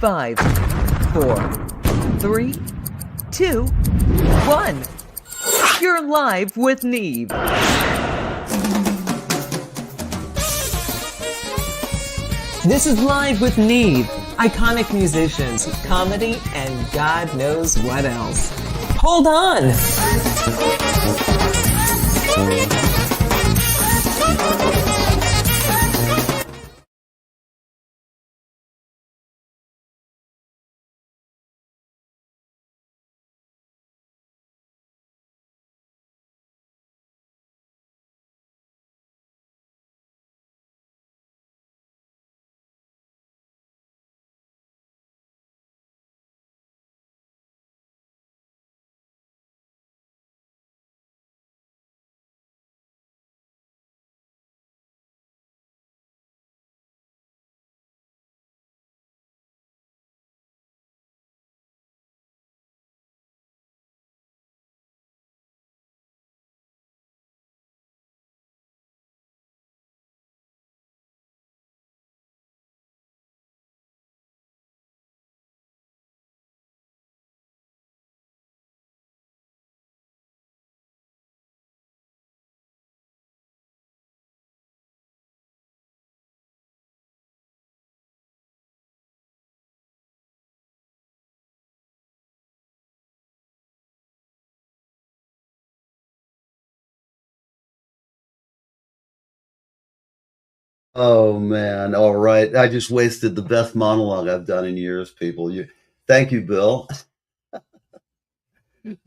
5, 4, 3, 2, 1. You're live with Neve. This is Live with Neve. Iconic musicians, comedy, and God knows what else. Hold on! Oh man, all right. I just wasted the best monologue I've done in years, people. Thank you, Bill.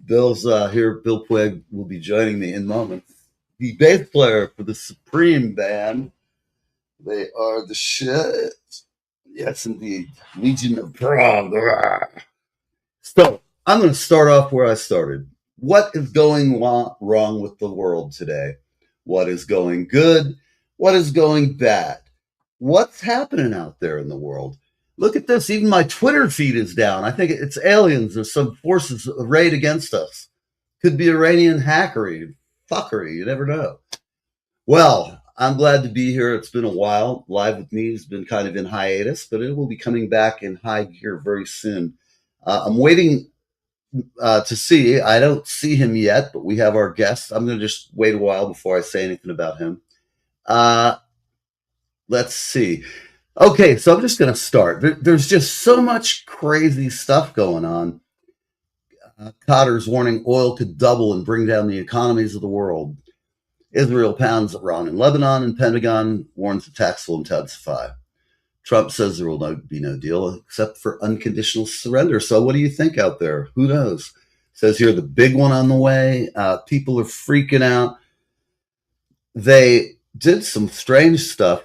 Bill's here. Bill Puig will be joining me in moments. The bass player for the Supreme Band. They are the shit. Yes, indeed. Legion of Prague. So I'm going to start off where I started. What is going wrong with the world today? What is going good? What is going bad? What's happening out there in the world? Look at this. Even my Twitter feed is down. I think it's aliens or some forces arrayed against us. Could be Iranian hackery, fuckery. You never know. Well, I'm glad to be here. It's been a while. Live with Me has been kind of in hiatus, but it will be coming back in high gear very soon. I'm waiting to see. I don't see him yet, but we have our guest. I'm going to just wait a while before I say anything about him. Let's see. Okay, so I'm just going to start. There's just so much crazy stuff going on. Cotter's warning oil could double and bring down the economies of the world. Israel pounds Iran and Lebanon, and Pentagon warns attacks will intensify. Trump says there will be no deal except for unconditional surrender. So what do you think out there? Who knows? Says here the big one on the way. People are freaking out. They did some strange stuff.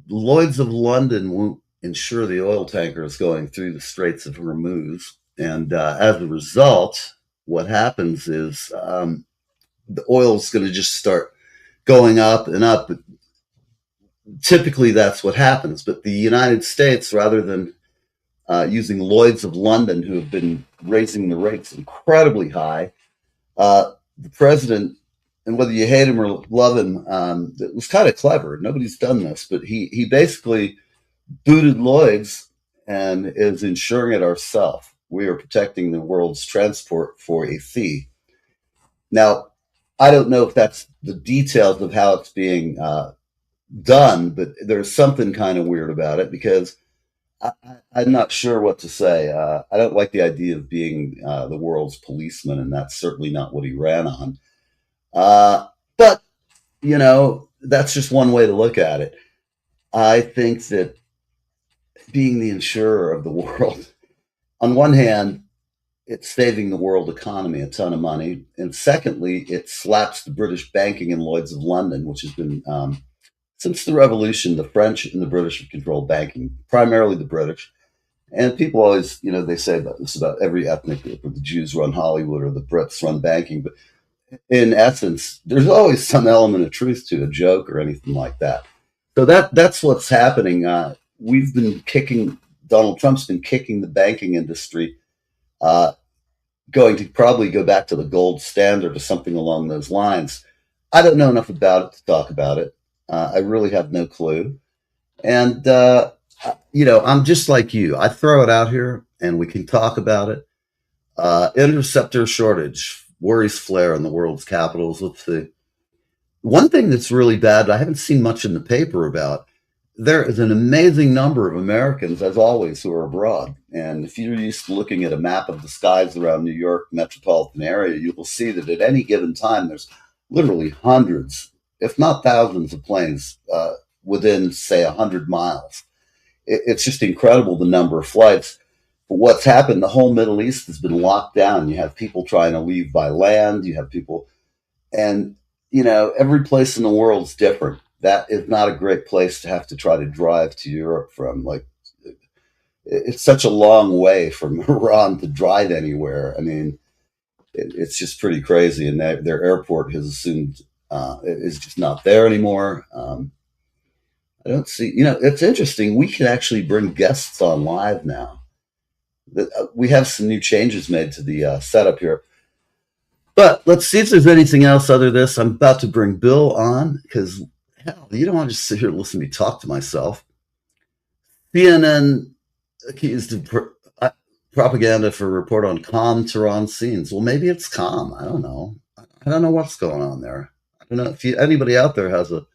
Lloyd's of London won't insure the oil tankers going through the Straits of Hormuz. And as a result, what happens is the oil is going to just start going up and up. Typically, that's what happens. But the United States, rather than using Lloyd's of London, who have been raising the rates incredibly high, the president, and whether you hate him or love him, it was kind of clever. Nobody's done this, but he basically booted Lloyd's and is insuring it ourselves. We are protecting the world's transport for a fee. Now, I don't know if that's the details of how it's being done, but there's something kind of weird about it because I'm not sure what to say. I don't like the idea of being the world's policeman, and that's certainly not what he ran on. But, you know, that's just one way to look at it. I think that being the insurer of the world, on one hand, it's saving the world economy a ton of money. And secondly, it slaps the British banking in Lloyd's of London, which has been, since the revolution, the French and the British have controlled banking, primarily the British. And people always, you know, they say about this about every ethnic group, or the Jews run Hollywood or the Brits run banking. But in essence, there's always some element of truth to a joke or anything like that. So that's what's happening. We've been kicking, Donald Trump's been kicking the banking industry, going to probably go back to the gold standard or something along those lines. I don't know enough about it to talk about it. I really have no clue. And I'm just like you. I throw it out here and we can talk about it. Interceptor shortage worries flare in the world's capitals. Let's see. One thing that's really bad, I haven't seen much in the paper about, there is an amazing number of Americans, as always, who are abroad. And if you're used to looking at a map of the skies around New York metropolitan area, you will see that at any given time, there's literally hundreds, if not thousands, of planes within, say, 100 miles. It's just incredible the number of flights. But what's happened, the whole Middle East has been locked down. You have people trying to leave by land. You have people, and every place in the world is different. That is not a great place to have to try to drive to Europe from. Like, it's such a long way from Iran to drive anywhere. I mean, it's just pretty crazy. And their airport has assumed is just not there anymore. I don't see. It's interesting. We can actually bring guests on live now. We have some new changes made to the setup here. But let's see if there's anything else other than this. I'm about to bring Bill on because, hell, you don't want to just sit here and listen to me talk to myself. CNN accused of propaganda for a report on calm Tehran scenes. Well, maybe it's calm. I don't know. I don't know what's going on there. I don't know if anybody out there has a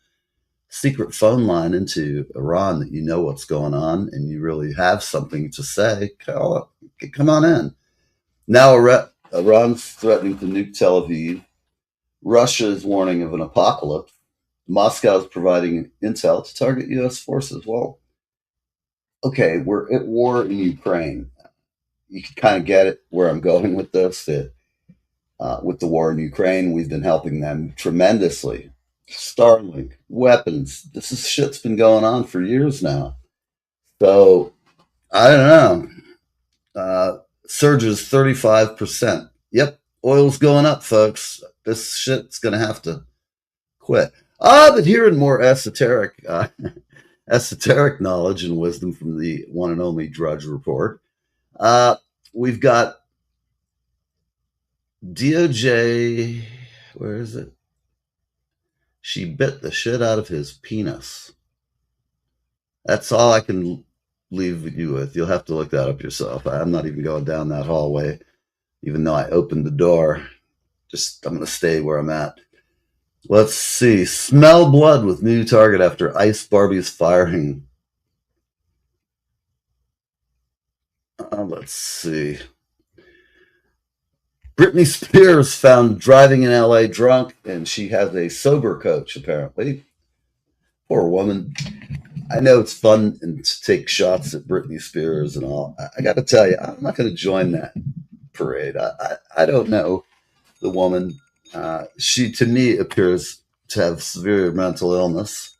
secret phone line into Iran that you know what's going on and you really have something to say. Come on in. Now Iran's threatening to nuke Tel Aviv. Russia is warning of an apocalypse. Moscow is providing intel to target U.S. forces. Well, okay, we're at war in Ukraine. You can kind of get it where I'm going with this. With the war in Ukraine, we've been helping them tremendously. Starlink, weapons. This is shit's been going on for years now. So I don't know. Surges 35%. Yep, oil's going up, folks. This shit's going to have to quit. But hearing more esoteric knowledge and wisdom from the one and only Drudge Report. We've got DOJ. Where is it? She bit the shit out of his penis. That's all I can leave you with. You'll have to look that up yourself. I'm not even going down that hallway, even though I opened the door. I'm going to stay where I'm at. Let's see. Smell blood with new target after Ice Barbie's firing. Let's see. Britney Spears found driving in LA drunk, and she has a sober coach, apparently. Poor woman. I know it's fun and to take shots at Britney Spears and all. I got to tell you, I'm not going to join that parade. I don't know the woman. She, to me, appears to have severe mental illness,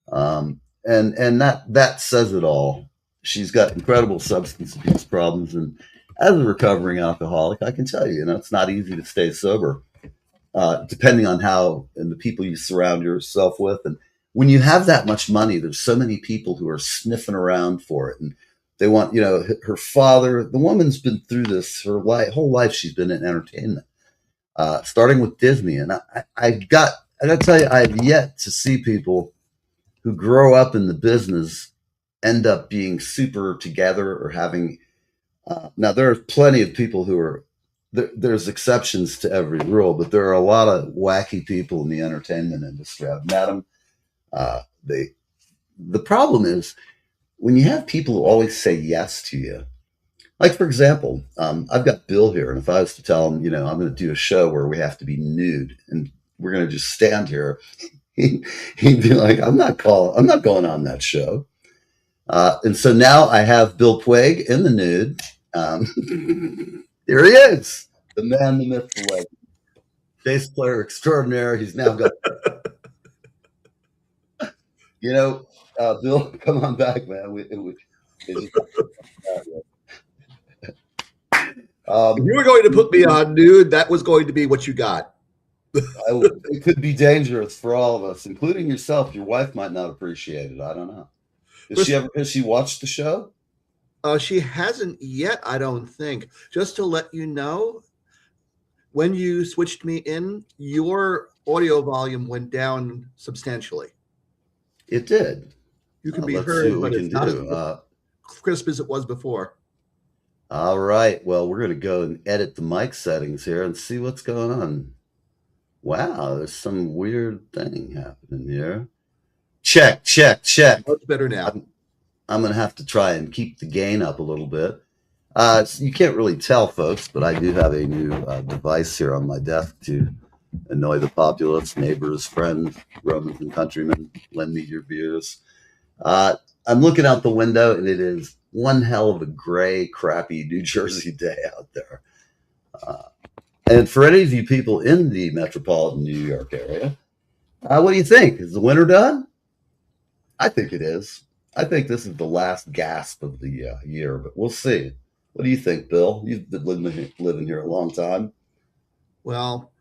and that says it all. She's got incredible substance abuse problems, and as a recovering alcoholic, I can tell you, it's not easy to stay sober, depending on how and the people you surround yourself with. And when you have that much money, there's so many people who are sniffing around for it, and they want, her father. The woman's been through this her whole life. She's been in entertainment, starting with Disney, and I got to tell you, I've yet to see people who grow up in the business end up being super together or having. Now, there are plenty of people who are, there's exceptions to every rule, but there are a lot of wacky people in the entertainment industry. I've met them. The problem is when you have people who always say yes to you, like, for example, I've got Bill here, and if I was to tell him, I'm going to do a show where we have to be nude and we're going to just stand here, he'd be like, I'm not going on that show. And so now I have Bill Puig in the nude. Here he is, the man, the myth, the legend, bass player extraordinaire. He's now got, Bill, come on back, man. If you were going to put me on nude, that was going to be what you got. It could be dangerous for all of us, including yourself. Your wife might not appreciate it. I don't know. Has she watched the show? She hasn't yet, I don't think. Just to let you know, when you switched me in, your audio volume went down substantially. It did. You can be Let's see heard, what but we can it's not as do. crisp as it was before. All right. Well, we're going to go and edit the mic settings here and see what's going on. Wow, there's some weird thing happening here. Check, check, check. Much better now. I'm going to have to try and keep the gain up a little bit. So you can't really tell, folks, but I do have a new device here on my desk to annoy the populace, neighbors, friends, Romans and countrymen. Lend me your beers. I'm looking out the window, and it is one hell of a gray, crappy New Jersey day out there. And for any of you people in the metropolitan New York area, what do you think? Is the winter done? I think it is. I think this is the last gasp of the year, but we'll see. What do you think, Bill? You've been living here a long time. Well,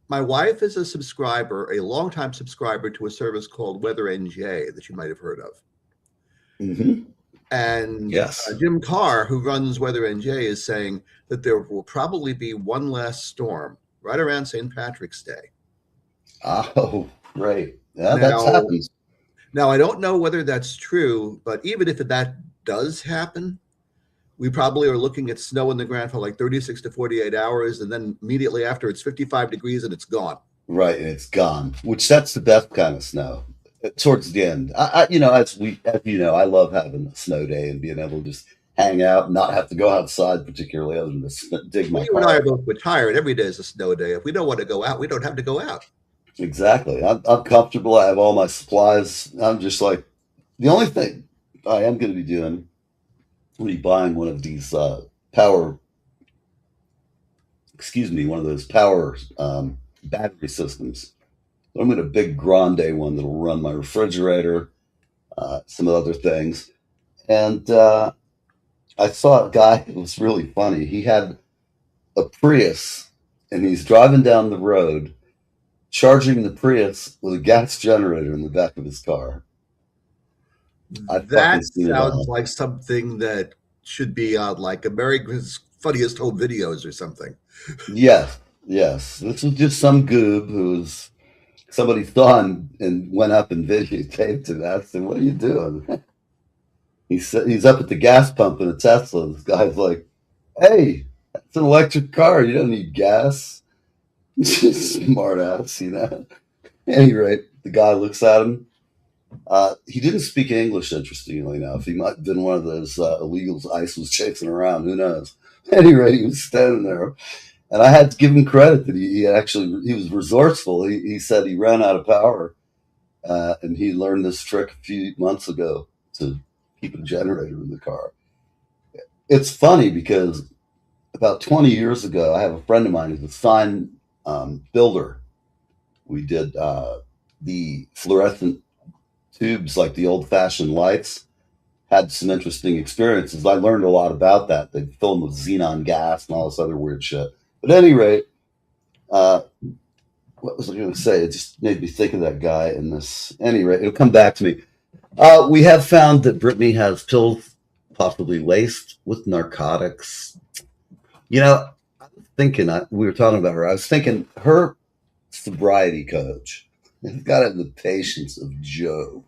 my wife is a longtime subscriber to a service called Weather NJ that you might have heard of. Mm-hmm. And yes, Jim Carr, who runs Weather NJ, is saying that there will probably be one last storm right around St. Patrick's Day. Oh, right. Yeah, that happens. Now, I don't know whether that's true, but even if that does happen, we probably are looking at snow in the ground for like 36 to 48 hours. And then immediately after, it's 55 degrees and it's gone. Right. And it's gone, which that's the best kind of snow towards the end. As you know, I love having a snow day and being able to just hang out and not have to go outside, particularly other than to dig my car. You and I are both retired. Every day is a snow day. If we don't want to go out, we don't have to go out. Exactly. I'm comfortable. I have all my supplies. I'm just like, the only thing I am going to be doing will be buying one of these one of those power battery systems. I'm going to big grande one that'll run my refrigerator, some other things. And I saw a guy, it was really funny. He had a Prius and he's driving down the road charging the Prius with a gas generator in the back of his car. That sounds like something that should be on like America's Funniest Home Videos or something. Yes. This was just some goob who's somebody saw him and went up and videotaped it. I said, "What are you doing?" He's up at the gas pump in a Tesla. This guy's like, "Hey, it's an electric car. You don't need gas." Smart ass, At any rate, the guy looks at him. He didn't speak English, interestingly enough. He might have been one of those illegals ICE was chasing around. Who knows? At any rate, he was standing there. And I had to give him credit that he was resourceful. He said he ran out of power, and he learned this trick a few months ago to keep a generator in the car. It's funny because about 20 years ago, I have a friend of mine who's a sign builder. We did the fluorescent tubes, like the old-fashioned lights. Had some interesting experiences. I learned a lot about that. They fill them with xenon gas and all this other weird shit. But at any rate, what was I going to say? It just made me think of that guy in this. Any rate, it'll come back to me. We have found that Brittany has pills possibly laced with narcotics. I was thinking, we were talking about her. I was thinking her sobriety coach has got the patience of Job.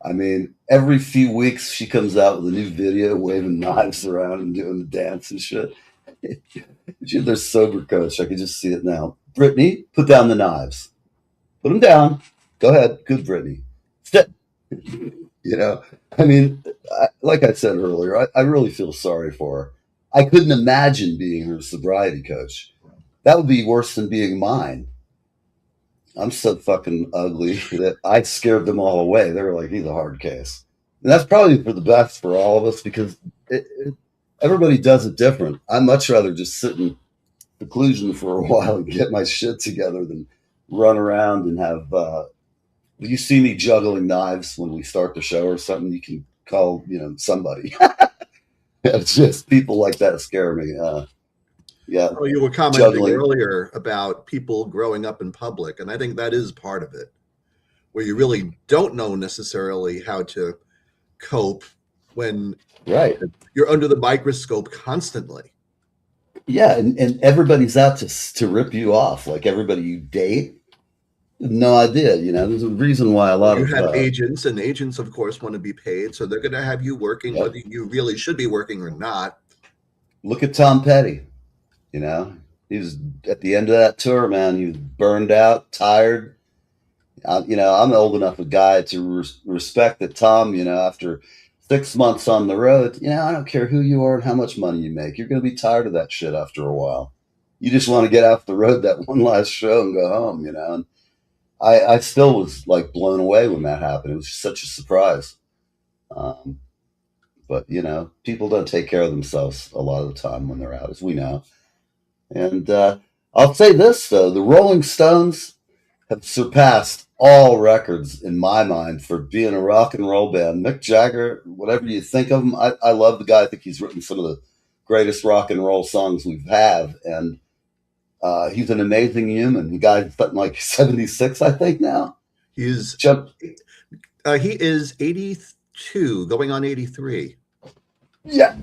I mean, every few weeks she comes out with a new video waving knives around and doing the dance and shit. She's their sober coach. I can just see it now. Brittany, put down the knives. Put them down. Go ahead. Good, Brittany. I mean, like I said earlier, I really feel sorry for her. I couldn't imagine being her sobriety coach. That would be worse than being mine. I'm so fucking ugly that I scared them all away. They were like, he's a hard case. And that's probably for the best for all of us because everybody does it different. I'd much rather just sit in seclusion for a while and get my shit together than run around and have, you see me juggling knives when we start the show or something, you can call, somebody. It's just people like that scare me. Yeah. Oh, you were commenting earlier about people growing up in public, and I think that is part of it, where you really don't know necessarily how to cope when you're under the microscope constantly. Yeah, and everybody's out to rip you off, like everybody you date. No idea. There's a reason why a lot You of have agents, and agents, of course, want to be paid, so they're going to have you working, yep. whether you really should be working or not. Look at Tom Petty. He was at the end of that tour, man. He was burned out, tired. I'm old enough a guy to respect that Tom, after 6 months on the road, I don't care who you are and how much money you make. You're going to be tired of that shit after a while. You just want to get off the road that one last show and go home, And I still was like blown away when that happened. It was such a surprise. Um, but, people don't take care of themselves a lot of the time when they're out, as we know. And I'll say this, though. The Rolling Stones have surpassed all records in my mind for being a rock and roll band. Mick Jagger, whatever you think of him, I love the guy. I think he's written some of the greatest rock and roll songs we've had. And he's an amazing human. The guy's something like 76, I think, now. He's he is 82, going on 83. Yeah.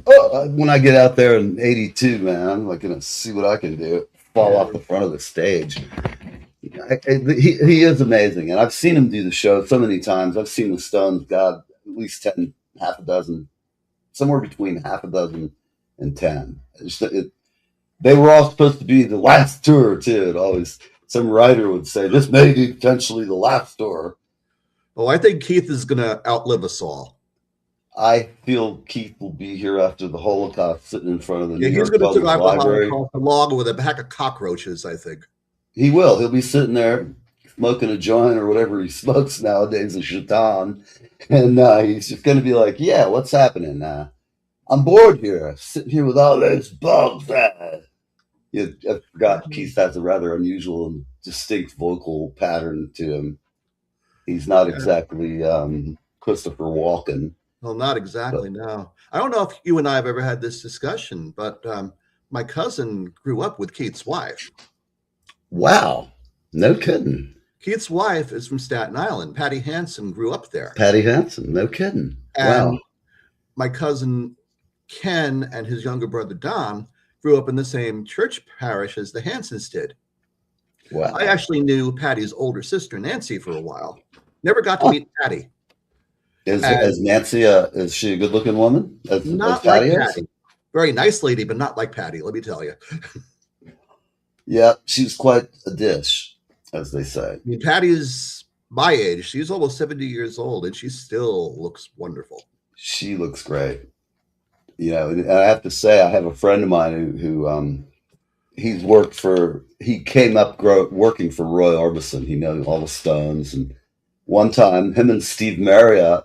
When I get out there in 82, man, I'm like going to see what I can do. Fall off the front of the stage. He is amazing, and I've seen him do the show so many times. I've seen the Stones, God, at least 10, half a dozen, somewhere between half a dozen and 10. They were all supposed to be the last tour too. Some writer would say this may be potentially the last tour. Oh, I think Keith is going to outlive us all. I feel Keith will be here after the Holocaust, sitting in front of the New York Public Library. He's going to survive the Holocaust along with a pack of cockroaches, I think. He will. He'll be sitting there smoking a joint or whatever he smokes nowadays, a chaton. And he's just going to be like, yeah, what's happening? I'm bored here, sitting here with all those bugs. I forgot Keith has a rather unusual and distinct vocal pattern to him. He's not exactly Christopher Walken. Well, not exactly, no. I don't know if you and I have ever had this discussion, but my cousin grew up with Keith's wife. Wow. No kidding. Keith's wife is from Staten Island. Patty Hansen grew up there. Patty Hansen, no kidding. And wow. My cousin Ken and his younger brother Don grew up in the same church parish as the Hansens did. Wow. I actually knew Patty's older sister, Nancy, for a while. Never got to meet Patty. Is Nancy, is she a good-looking woman? Not like Patty. Very nice lady, but not like Patty, let me tell you. Yeah, she's quite a dish, as they say. I mean, Patty's my age. She's almost 70 years old, and she still looks wonderful. She looks great. And I have to say, I have a friend of mine who he came up working for Roy Orbison. He knows all the Stones. And one time, him and Steve Marriott,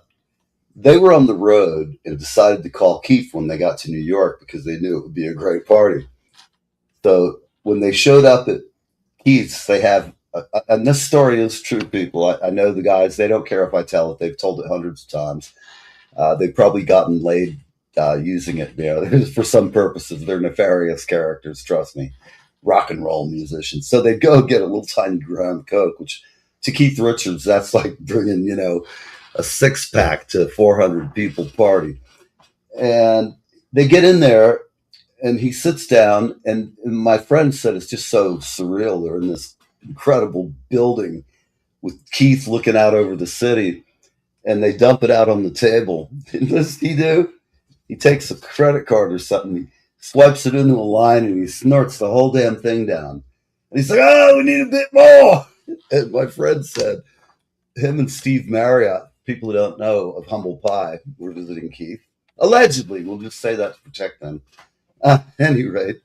they were on the road and decided to call Keith when they got to New York because they knew it would be a great party. So when they showed up at Keith's, they have, and this story is true, people. I know the guys, they don't care if I tell it. They've told it hundreds of times. They've probably gotten laid using it for some purposes. They're nefarious characters, trust me. Rock and roll musicians. So they go get a little tiny gram of Coke, which to Keith Richards, that's like bringing, a 6-pack to 400 people party. And they get in there and he sits down, and my friend said it's just so surreal. They're in this incredible building with Keith looking out over the city, and they dump it out on the table. And what does he do? He takes a credit card or something, he swipes it into a line, and he snorts the whole damn thing down. And he's like, oh, we need a bit more. And my friend said, him and Steve Marriott, people who don't know of Humble Pie, were visiting Keith. Allegedly, we'll just say that to protect them. At any rate,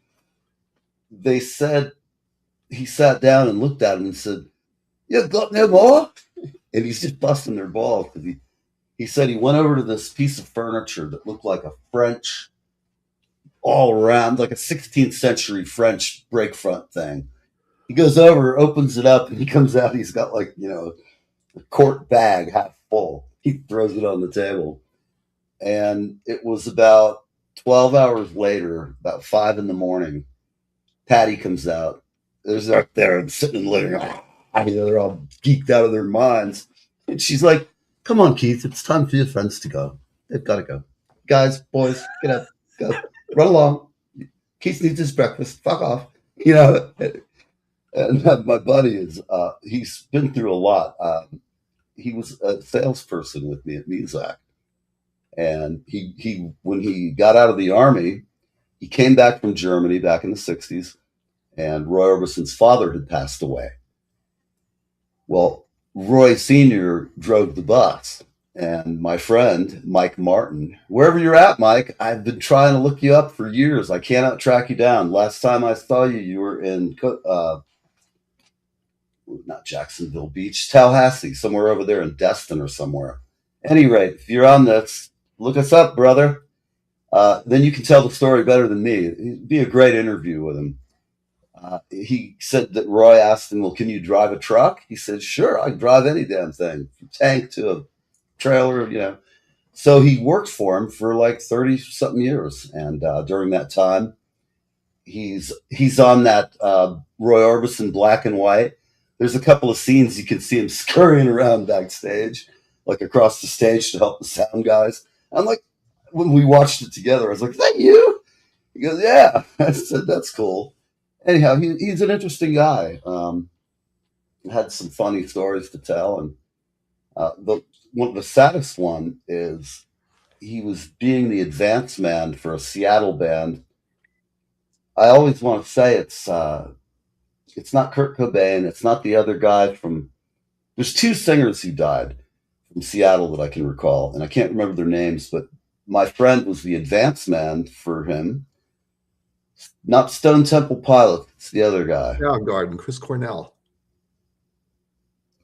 they said, he sat down and looked at him and said, you got no more? And he's just busting their balls because he said he went over to this piece of furniture that looked like a French, all around, like a 16th century French break front thing. He goes over, opens it up, and he comes out. He's got like, a quart bag half full. He throws it on the table. And it was about 12 hours later, about 5 a.m, Patty comes out. There's up there and sitting in the living room. They're all geeked out of their minds. And she's like, come on, Keith, it's time for your friends to go. They've got to go. Guys, boys, get up, go. Run along. Keith needs his breakfast. Fuck off. And my buddy is, he's been through a lot. He was a salesperson with me at Muzak. And when he got out of the army, he came back from Germany back in the 60s, and Roy Orbison's father had passed away. Well, Roy Sr. drove the bus, and my friend, Mike Martin, wherever you're at, Mike, I've been trying to look you up for years. I cannot track you down. Last time I saw you, you were in, not Jacksonville Beach, Tallahassee, somewhere over there in Destin or somewhere. Any rate, if you're on this, look us up, brother. Then you can tell the story better than me. It'd be a great interview with him. He said that Roy asked him, well, can you drive a truck? He said, sure, I can drive any damn thing, from tank to a trailer, So he worked for him for like 30 something years. And during that time, he's on that Roy Orbison black and white. There's a couple of scenes you can see him scurrying around backstage, like across the stage to help the sound guys. I'm like, when we watched it together, I was like, is that you? He goes, yeah. I said, that's cool. Anyhow, he's an interesting guy. Had some funny stories to tell. And the saddest one is he was being the advance man for a Seattle band. I always want to say it's not Kurt Cobain. It's not the other guy from. There's two singers who died from Seattle that I can recall, and I can't remember their names. But my friend was the advance man for him. Not Stone Temple Pilots. It's the other guy. Soundgarden, Chris Cornell.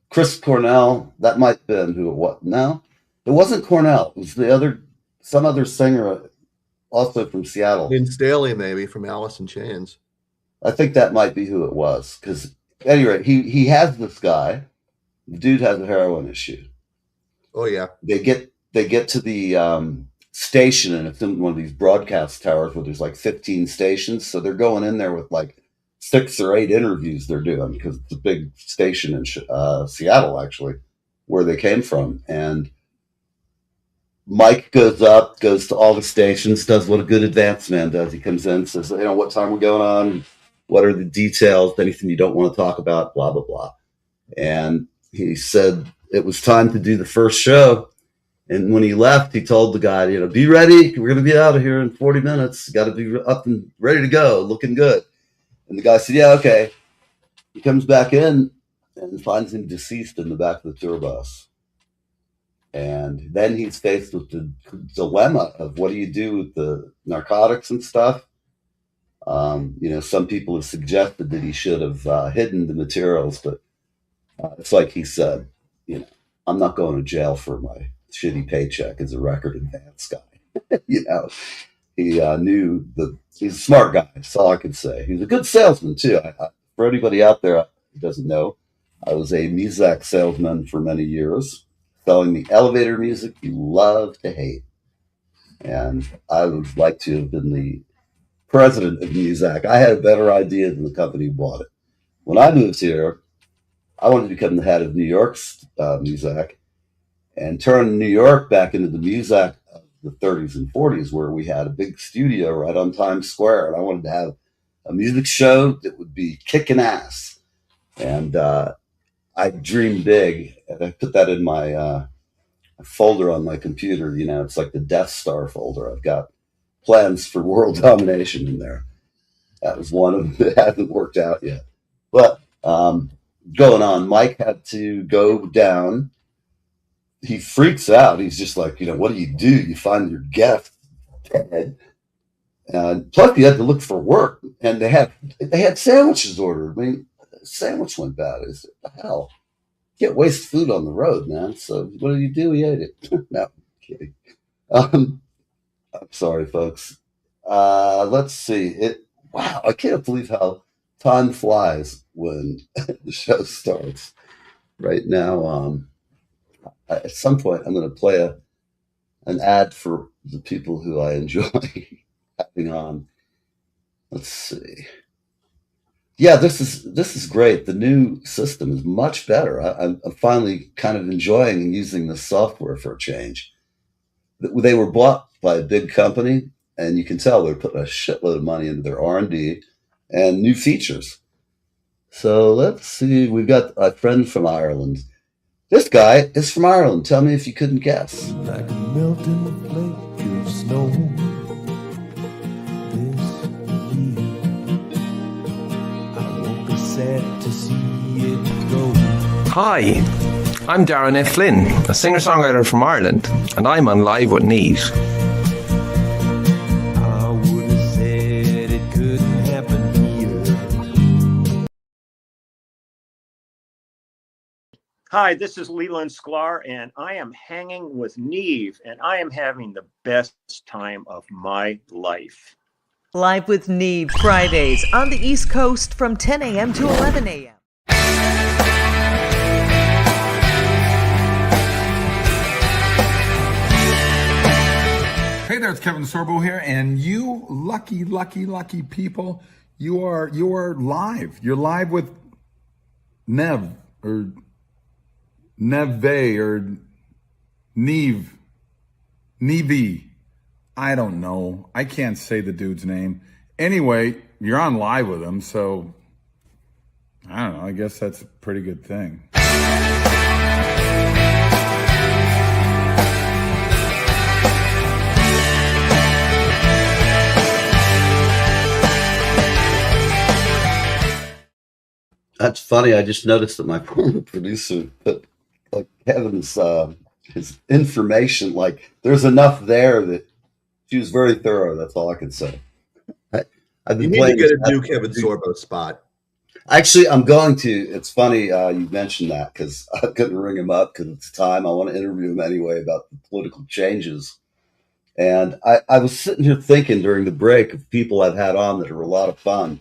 Chris Cornell. That might have been who it was. No, it wasn't Cornell. It was some other singer, also from Seattle. Vince Staley, maybe, from Alice in Chains. I think that might be who it was. Because, anyway, he has this guy. The dude has a heroin issue. Oh, yeah. They get to the station, and it's in one of these broadcast towers where there's like 15 stations. So they're going in there with like 6 or 8 interviews they're doing, because it's a big station in Seattle, actually, where they came from. And Mike goes to all the stations, does what a good advance man does. He comes in, says, what time we're going on, what are the details, anything you don't want to talk about, blah, blah, blah. And he said it was time to do the first show. And when he left, he told the guy, be ready. We're going to be out of here in 40 minutes. Got to be up and ready to go, looking good. And the guy said, yeah, okay. He comes back in and finds him deceased in the back of the tour bus. And then he's faced with the dilemma of what do you do with the narcotics and stuff. Some people have suggested that he should have hidden the materials, but it's like he said, I'm not going to jail for my shitty paycheck as a record advance guy. He knew he's a smart guy. That's all I can say. He's a good salesman too. For anybody out there who doesn't know, I was a Muzak salesman for many years, selling the elevator music you love to hate. And I would like to have been the president of Muzak. I had a better idea than the company who bought it. When I moved here, I wanted to become the head of New York's Muzak and turn New York back into the Muzak of the 30s and 40s, where we had a big studio right on Times Square. And I wanted to have a music show that would be kicking ass. And I dreamed big. And I put that in my folder on my computer. It's like the Death Star folder. I've got plans for world domination in there. That was one of them that hasn't worked out yet. But going on, Mike had to go down. He freaks out. He's just like, what do? You find your guest dead. Plus, you had to look for work, and they had sandwiches ordered. I mean, sandwich went bad. I said, what the hell? You can't waste food on the road, man. So what did he do? He ate it. No, I'm kidding. I'm sorry, folks. Let's see. Wow, I can't believe how time flies when the show starts. Right now, at some point, I'm going to play an ad for the people who I enjoy having on. Let's see. Yeah, this is great. The new system is much better. I'm finally kind of enjoying using the software for a change. They were bought by a big company, and you can tell they're putting a shitload of money into their R&D and new features. So let's see. We've got a friend from Ireland. This guy is from Ireland. Tell me if you couldn't guess. Like a melting flake of snow this year. I won't be sad to see it go. Hi, I'm Darren F. Flynn, a singer-songwriter from Ireland, and I'm on Live with Neeve. I would have said it couldn't happen here. Hi, this is Leland Sklar, and I am hanging with Neve, and I am having the best time of my life. Live with Neve, Fridays on the East Coast from 10 a.m. to 11 a.m. Hey there, it's Kevin Sorbo here, and you lucky people, you are live. You're live with Neve or Neve or Neve. I don't know. I can't say the dude's name. Anyway, you're on live with him, so I don't know. I guess that's a pretty good thing. That's funny. I just noticed that my former producer put like Kevin's his information. Like, there's enough there that she was very thorough. That's all I can say. I've You been need to playing get a this- new Kevin Sorbo spot. Actually, I'm going to. It's funny you mentioned that because I couldn't ring him up because it's time. I want to interview him anyway about the political changes. And I was sitting here thinking during the break of people I've had on that are a lot of fun.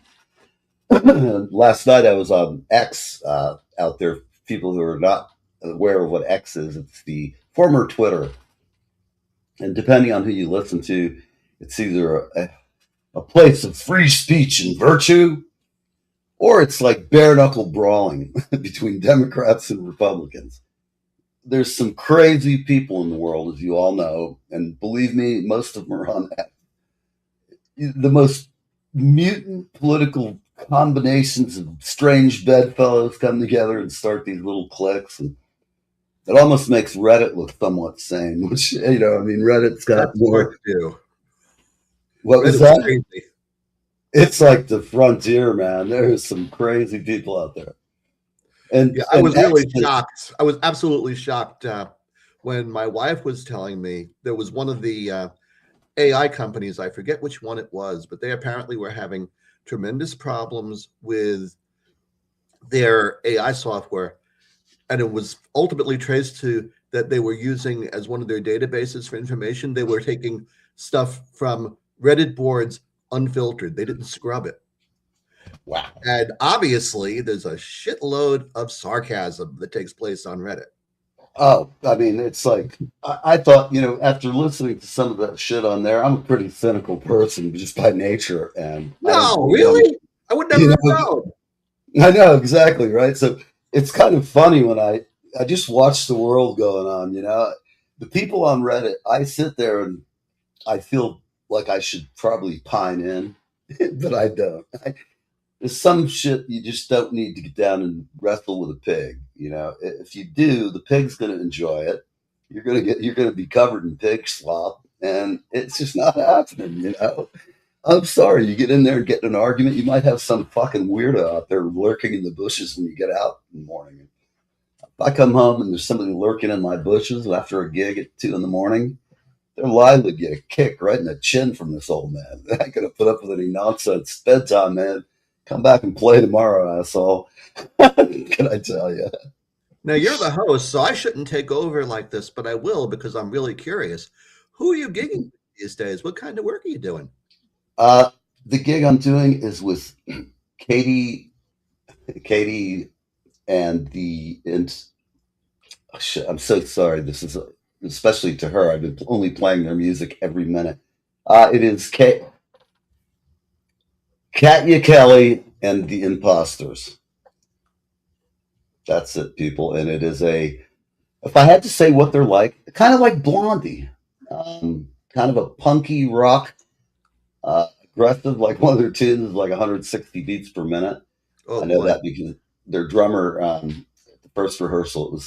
Last night I was on X out there. People who are not aware of what X is, it's the former Twitter. And depending on who you listen to, it's either a place of free speech and virtue, or it's like bare knuckle brawling between Democrats and Republicans. There's some crazy people in the world, as you all know, and believe me, most of them are on the most mutant political combinations of strange bedfellows come together and start these little cliques, and it almost makes Reddit look somewhat sane. Which, you know, I mean, Reddit's got That's more. hard to do. What was Reddit's that? crazy. It's like the frontier, man. There's some crazy people out there. And Yeah, I was and really actually- shocked. I was absolutely shocked when my wife was telling me there was one of the AI companies, I forget which one it was, but they apparently were having tremendous problems with their AI software. And it was ultimately traced to that they were using as one of their databases for information. They were taking stuff from Reddit boards unfiltered. They didn't scrub it. Wow. And obviously, there's a shitload of sarcasm that takes place on Reddit. Oh, I mean, it's like I thought, you know, after listening to some of that shit on there, I'm a pretty cynical person just by nature. And No, really? I would never You have know, known. I know exactly, right? So it's kind of funny when I just watch the world going on, you know. The people on Reddit, I sit there and I feel like I should probably pine in, but I don't. There's some shit you just don't need to get down and wrestle with a pig. You know, if you do, the pig's going to enjoy it. You're going to be covered in pig slop, and it's just not happening. You know, I'm sorry. You get in there and get in an argument, you might have some fucking weirdo out there lurking in the bushes when you get out in the morning. If I come home and there's somebody lurking in my bushes after a gig at 2 a.m, they're liable to get a kick right in the chin from this old man. I ain't gonna put up with any nonsense. It's bedtime, man. Come back and play tomorrow, asshole. Can I tell you? Now, you're the host, so I shouldn't take over like this, but I will because I'm really curious. Who are you gigging with these days? What kind of work are you doing? The gig I'm doing is with Katie, and shit, I'm so sorry. This is especially to her. I've been only playing their music every minute. It is Katya Kelly and the Imposters. That's it, people. And it is if I had to say what they're like, kind of like Blondie, kind of a punky rock, aggressive. Like one of their tunes is like 160 beats per minute. Oh I know boy. that because their drummer, at the first rehearsal,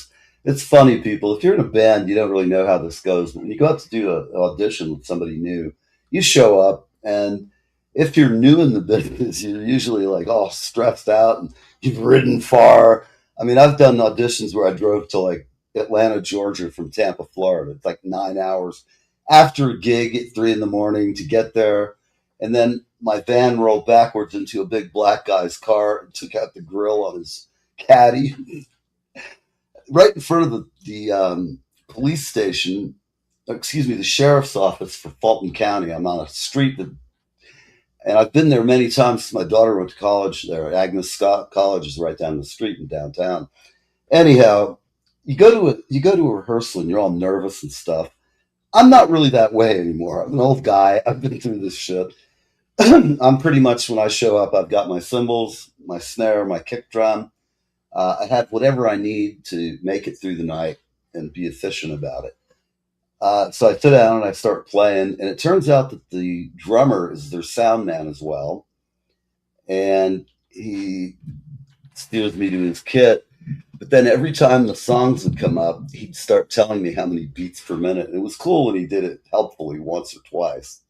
it's funny, people. If you're in a band, you don't really know how this goes. But when you go out to do an audition with somebody new, you show up, and if you're new in the business, you're usually like all stressed out and you've ridden far. I mean, I've done auditions where I drove to like Atlanta, Georgia from Tampa, Florida. It's like 9 hours after a gig at 3 in the morning to get there. And then my van rolled backwards into a big black guy's car and took out the grill on his caddy right in front of the police station. Excuse me, the sheriff's office for Fulton County. I'm on a street that, and I've been there many times since my daughter went to college there. Agnes Scott College is right down the street in downtown. Anyhow, you go to a rehearsal and you're all nervous and stuff. I'm not really that way anymore. I'm an old guy. I've been through this shit. I'm pretty much, when I show up, I've got my cymbals, my snare, my kick drum. I have whatever I need to make it through the night and be efficient about it. So I sit down and I start playing, and it turns out that the drummer is their sound man as well, and he steers me to his kit. But then every time the songs would come up, he'd start telling me how many beats per minute. And it was cool when he did it helpfully once or twice.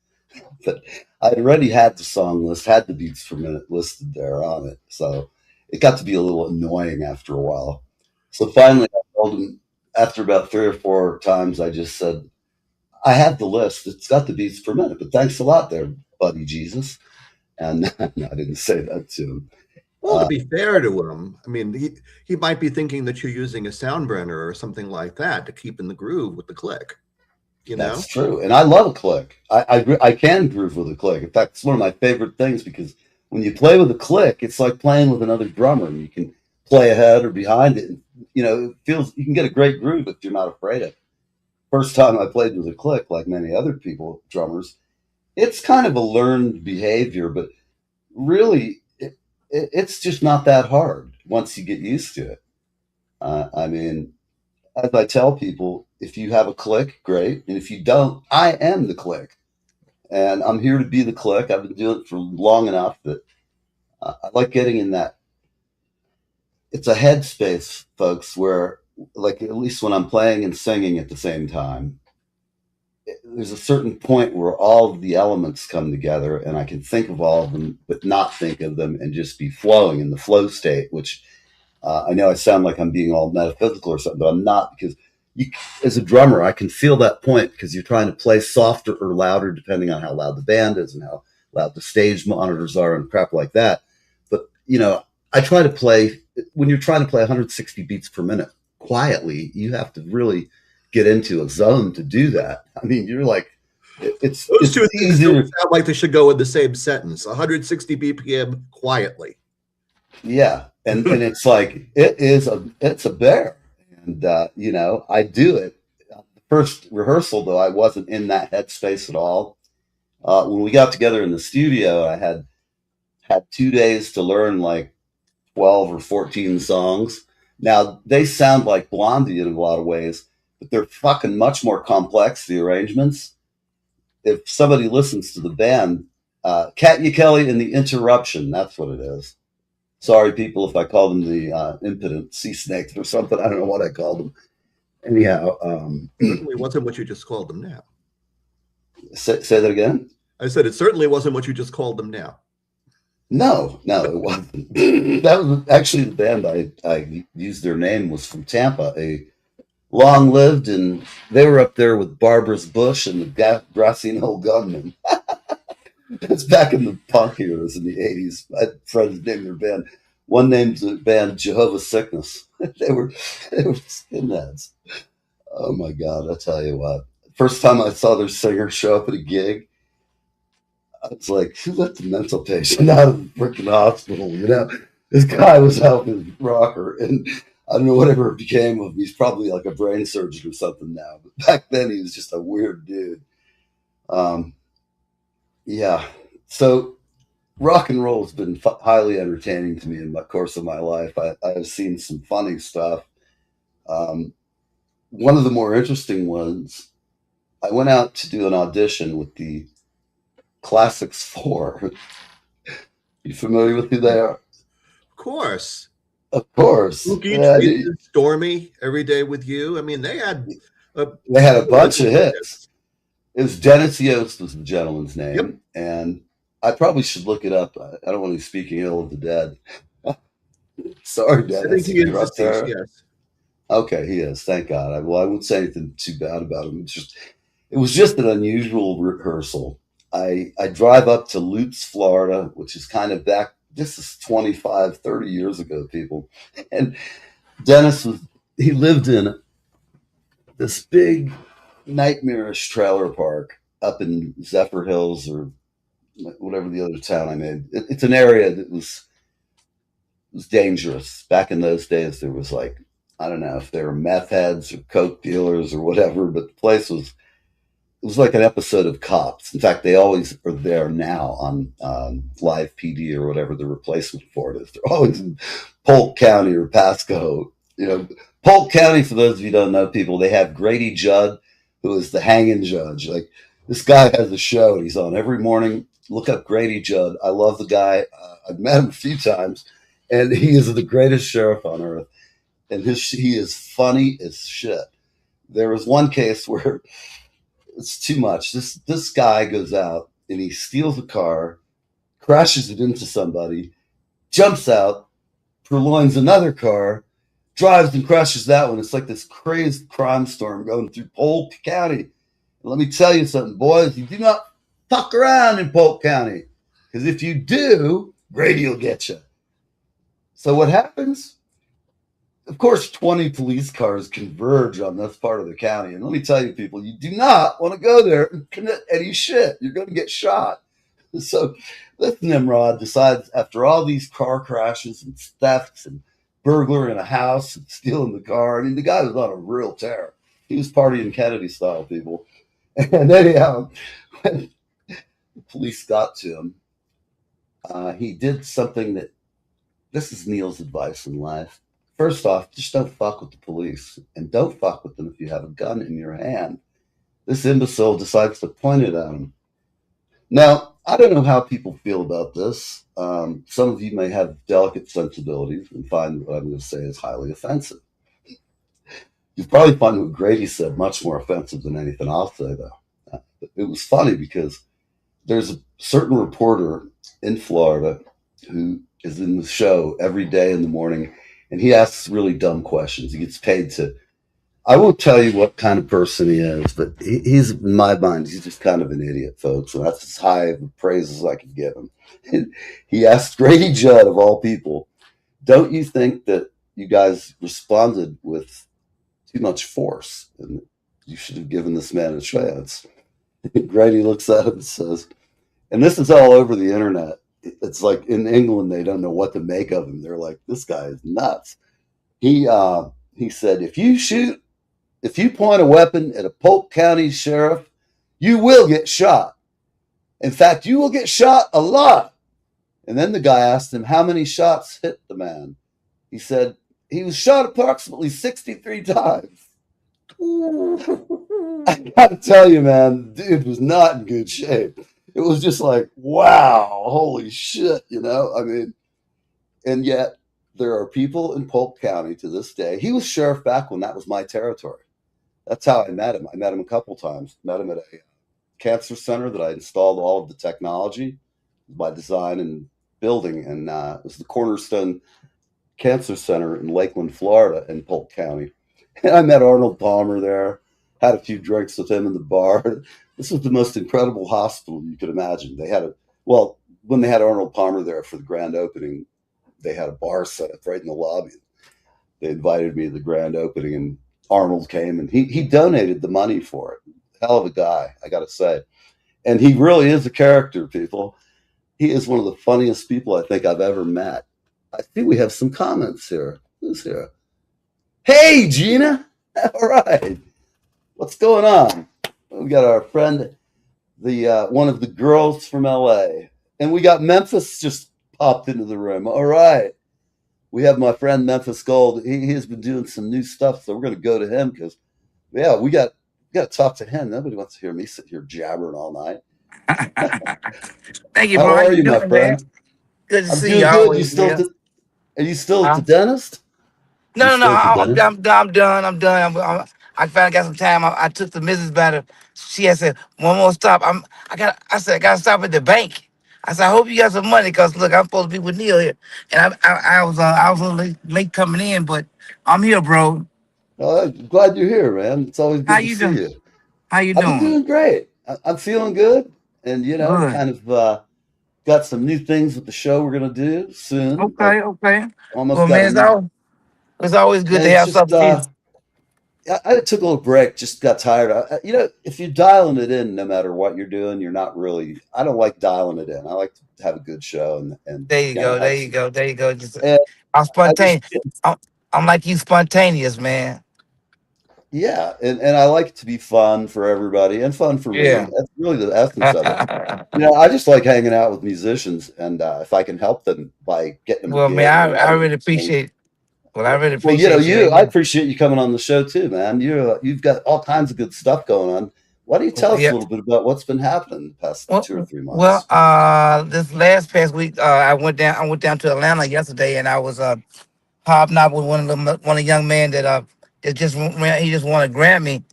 But I'd already had the song list, had the beats per minute listed there on it. So it got to be a little annoying after a while. So finally, I told him, after about 3 or 4 times, I just said, I have the list. It's got the beats per minute, but thanks a lot there, buddy Jesus. And no, I didn't say that to him. Well, to be fair to him, I mean, he might be thinking that you're using a soundbrenner or something like that to keep in the groove with the click. You know, That's true. And I love a click. I can groove with a click. In fact, it's one of my favorite things because when you play with a click, it's like playing with another drummer. And you can play ahead or behind it. And, it feels, you can get a great groove if you're not afraid of it. First time I played with a click, like many other people, drummers, it's kind of a learned behavior, but really, it's just not that hard once you get used to it. I mean, as I tell people, if you have a click, great. And if you don't, I am the click. And I'm here to be the click. I've been doing it for long enough that I like getting in that. It's a headspace, folks, where, like, at least when I'm playing and singing at the same time, there's a certain point where all of the elements come together and I can think of all of them, but not think of them and just be flowing in the flow state, which I know I sound like I'm being all metaphysical or something, but I'm not, because as a drummer, I can feel that point because you're trying to play softer or louder depending on how loud the band is and how loud the stage monitors are and crap like that. But, I try to play, when you're trying to play 160 beats per minute quietly, you have to really get into a zone to do that. I mean, you're like, it's those two things easier. don't sound like they should go in the same sentence. 160 BPM quietly. Yeah. And it's like, it's a bear. And, I do it. The first rehearsal, though, I wasn't in that headspace at all. When we got together in the studio, I had 2 days to learn like 12 or 14 songs. Now, they sound like Blondie in a lot of ways, but they're fucking much more complex, the arrangements. If somebody listens to the band, Katya Kelly and the Interruption, that's what it is. Sorry, people, if I call them the impotent sea snakes or something. I don't know what I called them. Anyhow, Certainly wasn't what you just called them now. say that again. I said it certainly wasn't what you just called them now. No, it wasn't. That was actually the band I used. Their name was from Tampa, a long lived, and they were up there with Barbara's Bush and the Grassy Knoll Gunman. It's back in the punk years in the 80s. I had friends named their band. One named the band Jehovah's Sickness. they were skinheads. Oh my God, I tell you what. First time I saw their singer show up at a gig, I was like, who let the mental patient out of the freaking hospital? This guy was helping his rocker, and I don't know whatever it became of him. He's probably like a brain surgeon or something now. But back then, he was just a weird dude. Yeah. So rock and roll has been highly entertaining to me in the course of my life. I have seen some funny stuff. One of the more interesting ones, I went out to do an audition with the Classics 4. You familiar with who they are? Of course. Of course. Spooky, Yeah, Tracy and Stormy, Every Day with You. I mean, they had they had a bunch of hits. hits. It was Dennis Yost was the gentleman's name, Yep. and I probably should look it up. I don't want to be speaking ill of the dead. Sorry, I Dennis. think he if you're is up there. deceased, yes. Okay, he is. Thank God. I wouldn't say anything too bad about him. It was just an unusual rehearsal. I drive up to Lutz, Florida, which is kind of back. This is 25, 30 years ago, people. And Dennis he lived in this big nightmarish trailer park up in Zephyr Hills or whatever the other town I made. It's an area that was dangerous. Back in those days, there was like, I don't know if they were meth heads or coke dealers or whatever, but the place was, it was like an episode of Cops. In fact, they always are there now on Live PD or whatever the replacement for it is. They're always in Polk County or Pasco. You know, Polk County, for those of you who don't know, people, they have Grady Judd, who is the hanging judge. Like, this guy has a show and he's on every morning. Look up Grady Judd. I love the guy. I've met him a few times, and he is the greatest sheriff on earth. And he is funny as shit. There was one case where it's too much. This guy goes out and he steals a car, crashes it into somebody, jumps out, purloins another car, drives and crashes that one. It's like this crazy crime storm going through Polk County. And let me tell you something, boys. You do not fuck around in Polk County, because if you do, Grady will get you. So what happens? Of course, 20 police cars converge on this part of the county. And let me tell you, people, you do not want to go there and commit any shit. You're going to get shot. So this Nimrod decides, after all these car crashes and thefts and burglar in a house and stealing the car, I mean, the guy was on a real tear. He was partying Kennedy style, people. And anyhow, when the police got to him, he did something that, this is Neil's advice in life. First off, just don't fuck with the police, and don't fuck with them if you have a gun in your hand. This imbecile decides to point it at him. Now, I don't know how people feel about this. Some of you may have delicate sensibilities and find what I'm going to say is highly offensive. You probably find what Grady said much more offensive than anything I'll say, though. It was funny because there's a certain reporter in Florida who is in the show every day in the morning, and he asks really dumb questions. He gets paid to, I won't tell you what kind of person he is, but he's, in my mind, he's just kind of an idiot, folks. And that's as high of praise as I could give him. And he asked Grady Judd, of all people, don't you think that you guys responded with too much force? And you should have given this man a chance. Grady looks at him and says, and this is all over the internet. It's like in England, they don't know what to make of him. They're like, this guy is nuts. He said, if you point a weapon at a Polk County sheriff, you will get shot. In fact, you will get shot a lot. And then the guy asked him how many shots hit the man. He said he was shot approximately 63 times. I gotta tell you, man, dude was not in good shape. It was just like, wow, holy shit, you know? I mean, and yet there are people in Polk County to this day. He was sheriff back when that was my territory. That's how I met him. I met him a couple times. Met him at a cancer center that I installed all of the technology by design and building. And it was the Cornerstone Cancer Center in Lakeland, Florida, in Polk County. And I met Arnold Palmer there, had a few drinks with him in the bar. This was the most incredible hospital you could imagine. They had when they had Arnold Palmer there for the grand opening, they had a bar set up right in the lobby. They invited me to the grand opening, and Arnold came, and he donated the money for it. Hell of a guy, I got to say. And he really is a character, people. He is one of the funniest people I think I've ever met. I think we have some comments here. Who's here? Hey, Gina. All right. What's going on? We got our friend, the one of the girls from LA. And we got Memphis just popped into the room. All right. We have my friend Memphis Gold. He has been doing some new stuff, so we're going to go to him because, yeah, we got to talk to him. Nobody wants to hear me sit here jabbering all night. Thank you, How Mark. are you, my friend? Man? Good to I'm see doing you. good. Always, You still? Are you still at Huh? the dentist? You No, no, no. still at the dentist? I'm done. I'm done. I finally got some time. I took the missus by the. She had said one more stop. I said I got to stop at the bank. I said I hope you got some money because look, I'm supposed to be with Neil here, and I was a little late coming in, but I'm here, bro. I'm glad you're here, man. It's always How good to you see doing? you. How you I've been doing? doing great. I'm feeling good, and Good. kind of got some new things with the show we're gonna do soon. Like Okay, okay. almost Well, got a man, new. it's always good Man, to it's have just something to do. I took a little break. Just got tired. If you're dialing it in, no matter what you're doing, you're not really. I don't like dialing it in. I like to have a good show and There you go. There have you some. go. There you go. Just And I'm I just spontaneous. I'm, I'm like you, spontaneous, man. yeah, and I like it to be fun for everybody and fun for me. Yeah. That's really the essence of it. I just like hanging out with musicians, and if I can help them by getting them a Well, man, gig or I whatever. really appreciate. Well, I really Well, appreciate you, man. I appreciate you coming on the show too, man. You've got all kinds of good stuff going on. Why don't you tell us a Yeah. little bit about what's been happening the past Well, 2 or 3 months? this last past week, I went down. I went down to Atlanta yesterday, and I was hobnobbing with one of the young men that he just won a Grammy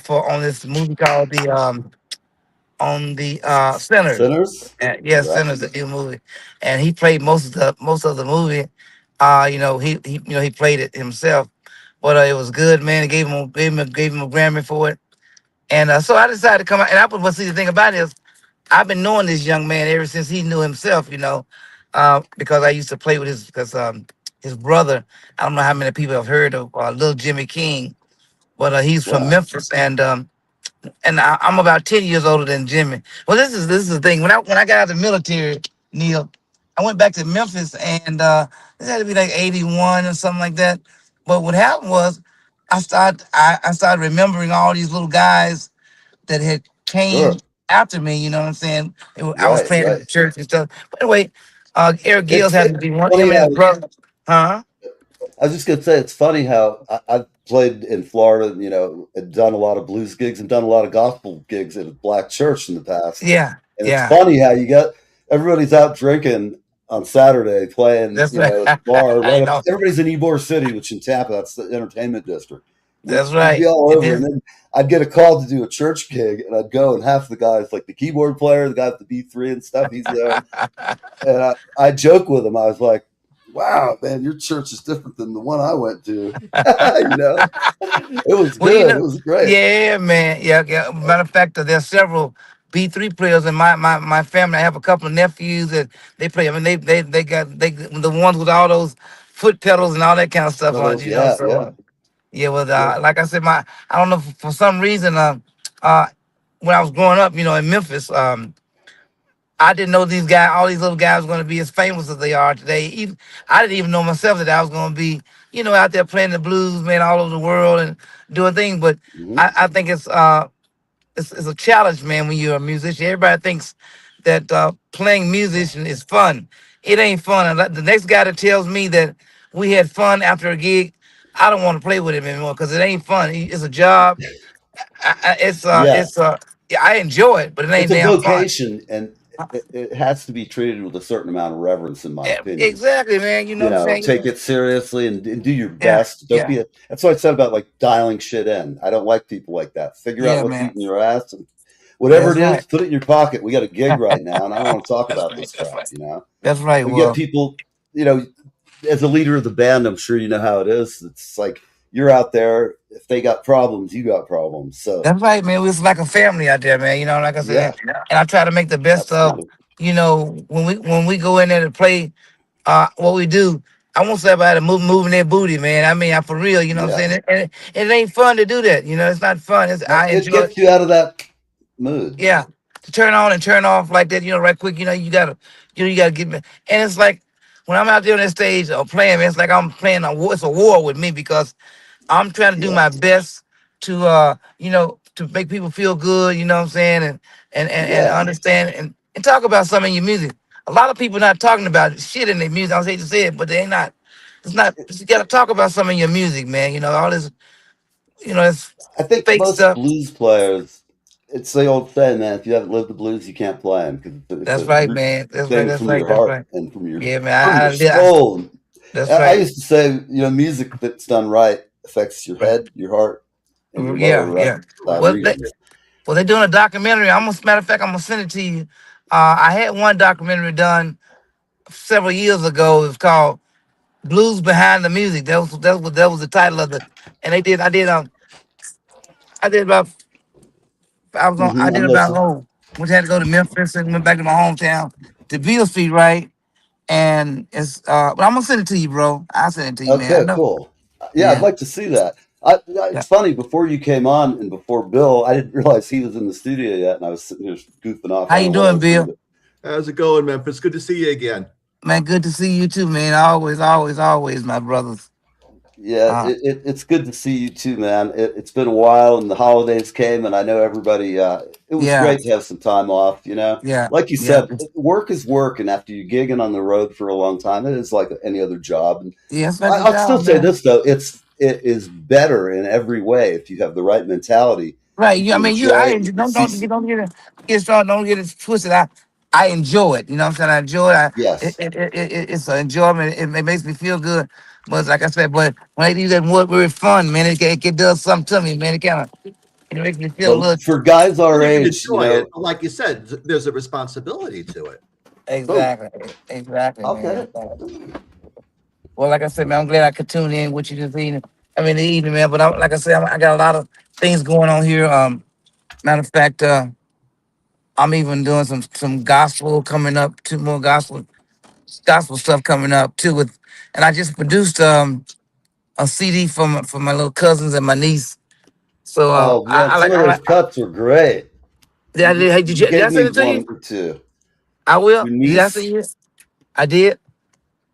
for on this movie called the on the Sinners. Sinners, Yes, right? Sinners, the new movie, and he played most of the movie. He played it himself, but it was good, man. He gave him a Grammy for it, and so I decided to come out. And see, the thing about it is, I've been knowing this young man ever since he knew himself, because I used to play with his brother. I don't know how many people have heard of Little Jimmy King, but he's from Yeah, Memphis, and I'm about 10 years older than Jimmy. Well, this is the thing. When I got out of the military, Neil, I went back to Memphis, and this had to be like 81 or something like that. But what happened was, I started remembering all these little guys that had came sure, after me. You know what I'm saying? I was right, playing at right. the church and stuff. But anyway, Eric Gales It's had to be one. funny Him and how his brother, huh? I was just gonna say it's funny how I've played in Florida, and done a lot of blues gigs and done a lot of gospel gigs at a black church in the past. Yeah, And it's yeah. funny how you got everybody's out drinking on Saturday, playing, That's right. at the bar I right up. know. Everybody's in Ybor City, which in Tampa, that's the entertainment district. That's We'd right. be all It over, and is. then I'd get a call to do a church gig, and I'd go, and half the guys, like the keyboard player, the guy with the B3 and stuff, he's there, and I joke with him. I was like, "Wow, man, your church is different than the one I went to." It was Well, good. It was great. yeah, man. Yeah, yeah. Matter of fact, there's several B3 players in my family. I have a couple of nephews that they play. I mean, they got the ones with all those foot pedals and all that kind of stuff on. Those, You know, yeah, so yeah, yeah. Well, yeah. like I said, I don't know for some reason, uh, when I was growing up, in Memphis, I didn't know these guys, all these little guys, were going to be as famous as they are today. Even I didn't even know myself that I was going to be, out there playing the blues, man, all over the world and doing things. But Hmm. I think it's a challenge, man, when you're a musician. Everybody thinks that playing musician is fun. It ain't fun. And the next guy that tells me that we had fun after a gig, I don't want to play with him anymore because it ain't fun. It's a job. Yeah, Yeah, I enjoy it, but it it's ain't a damn fun. vocation, and it has to be treated with a certain amount of reverence, in my opinion. Exactly, man. You know what I'm Take saying? it seriously and do your Yeah, best. Don't yeah, be a. That's what I said about like dialing shit in. I don't like people like that. Figure out yeah, what's man. eating your ass, and whatever That's it right. is, put it in your pocket. We got a gig right now, and I don't want to talk That's about right. this That's crap. right. That's right. We get Well, people, you know, as a leader of the band, I'm sure you know how it is. It's like you're out there. If they got problems, you got problems. So that's right, man. It's like a family out there, man. Like I yeah, said, and I try to make the best of, absolutely. when we go in there to play, what we do. I want somebody to moving their booty, man. I mean, I for real, you know what I'm Yeah, saying? And it ain't fun to do that. It's not fun. I it enjoy. gets you out of that mood. Yeah, to turn on and turn off like that, right quick. You gotta get me. And it's like when I'm out there on that stage or playing, man, it's like I'm playing a war. It's a war with me because I'm trying to do Yeah, my best to to make people feel good. You know what I'm saying, and yeah. understand and talk about some of your music. A lot of people not talking about shit in their music. I hate to say it, but they ain't not. It's not. You gotta talk about some of your music, man. All this. It's I think fake most stuff. blues players, it's the old saying, man, if you haven't lived the blues, you can't play them because it's That's a right, man. That's right. thing That's from right. your That's heart right. and Yeah, from man. your soul. That's I right. used to say, music that's done right affects your head, your heart, and your Yeah, lower yeah. Well, regions. they're doing a documentary. Matter of fact, I'm gonna send it to you. I had one documentary done several years ago. It's called "Blues Behind the Music." That was the title of the. And they did. I did about. I was on. I did I'm about. listening. Oh, we had to go to Memphis and went back to my hometown to Beale Street, right? And it's. But I'm gonna send it to you, bro. I'll send it to you, man. I Okay, know. cool. Yeah, I'd Yeah. like to see that. Yeah. It's funny, before you came on and before Bill, I didn't realize he was in the studio yet, and I was sitting here goofing off. How I don't you know what I doing, was doing, Bill? but How's it going, Memphis? Good to see you again. Man, good to see you too, man. Always, always, always, my brothers. yeah, Uh, it's good to see you too, man. It's been a while, and the holidays came, and I know everybody. It was yeah, great to have some time off. yeah, Like you yeah, said, work is work, and after you're gigging on the road for a long time, it is like any other job. And yeah. It's like a I'll still job, say man. this though: it is better in every way if you have the right mentality. Right. If You, I you mean, enjoy it, you don't see. get started. Don't get it twisted. I enjoy it. You know what I'm saying? I enjoy it. Yes, It's an enjoyment. It makes me feel good. But like I said, but when I do that work, very fun, man. It does something to me, man. It makes me feel a but little. for guys Well, our you can age, enjoy it, but like you said, there's a responsibility to it. oh, Exactly, I'll get man. it. Exactly. Well, like I said, man, I'm glad I could tune in with you this evening. I mean, the evening, man. But like I said, I got a lot of things going on here. Matter of fact, I'm even doing some gospel coming up. Two more gospel stuff coming up too. And I just produced a CD for my little cousins and my niece. So Oh man, I some like of I those like. cuts were great. Hey, You did gave I send me it to one you? or two. I will. Your Did I send niece? you? I did.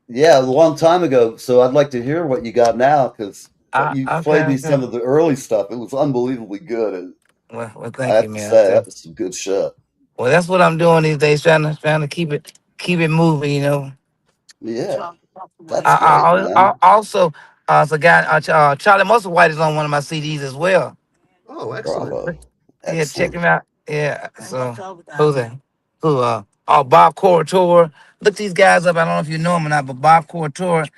Yeah, a long time ago. So I'd like to hear what you got now, because you Okay, played me okay. some of the early stuff. It was unbelievably good, and Well, I thank you, have to man. say that was some good shit. Well, that's what I'm doing these days, trying to keep it moving. You know. Yeah, that's great, I man. also, the guy Charlie Musselwhite is on one of my CDs as well. Oh, excellent. Bravo, Yeah, check excellent. him out. Yeah. So who's that? Who? Bob Corritor. Look these guys up. I don't know if you know him or not, but Bob Corritor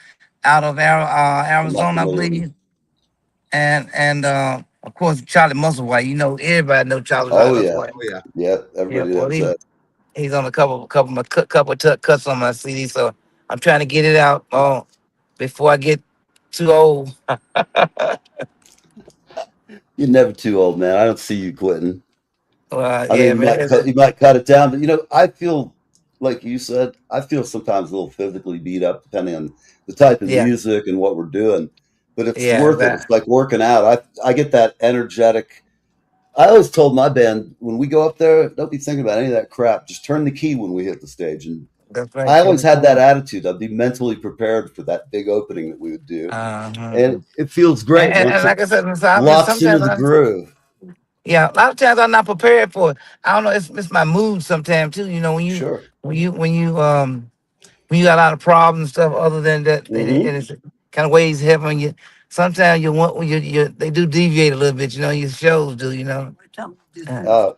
out of I'm not Arizona, I familiar with him. believe, and of course Charlie Musselwhite. You know, everybody know Oh Charlie yeah, Musselwhite. Oh yeah. yeah. Yeah. Everybody Well, knows that. he's on a couple of cuts on my CD. So I'm trying to get it out before I get too old. You're never too old, man. I don't see you quitting. I Yeah, mean, man. you might cut it down, but I feel like you said, I feel sometimes a little physically beat up depending on the type of Yeah, music and what we're doing. But it's yeah, worth it. It's like working out. I get that energetic. I always told my band, when we go up there, don't be thinking about any of that crap. Just turn the key when we hit the stage. And that's right. I Turn always the had that corner. attitude. I'd be mentally prepared for that big opening that we would do, Uh-huh. and it feels great And once it like I said, locks into sometimes the groove. yeah, a lot of times I'm not prepared for it. I don't know. It's my mood sometimes too. You know, Sure. when you got a lot of problems and stuff other than that, Hmm. and it's kind of weighs heavy on you. Sometimes you want they do deviate a little bit. You know, your shows do. You know. Uh,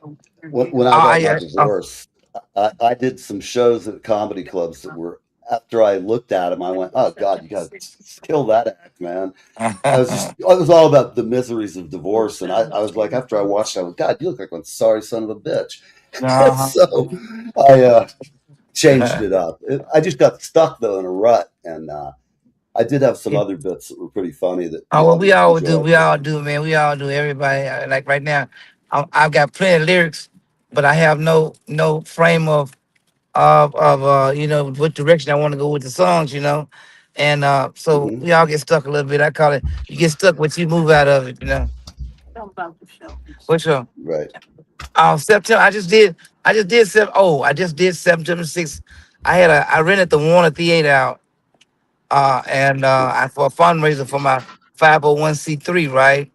when I got my I divorce, I did some shows at comedy clubs that were. After I looked at them, I went, "Oh God, you got to kill that act, man." It was all about the miseries of divorce, and I was like, after I watched, it, I went, "God, you look like one sorry son of a bitch." uh-huh. So I changed it up. I just got stuck though in a rut, and I did have some other bits that were pretty funny that Oh, well, we others all do. enjoyed. We all do, man. We all do. Everybody. Like right now, I've got plenty of lyrics, but I have no frame of what direction I want to go with the songs. You know, and so Hmm. we all get stuck a little bit. I call it you get stuck, but you move out of it. You know. For sure. Right. September. I just did September 6th. I rented the Warner Theater out, and for a fundraiser for my 501c3, right?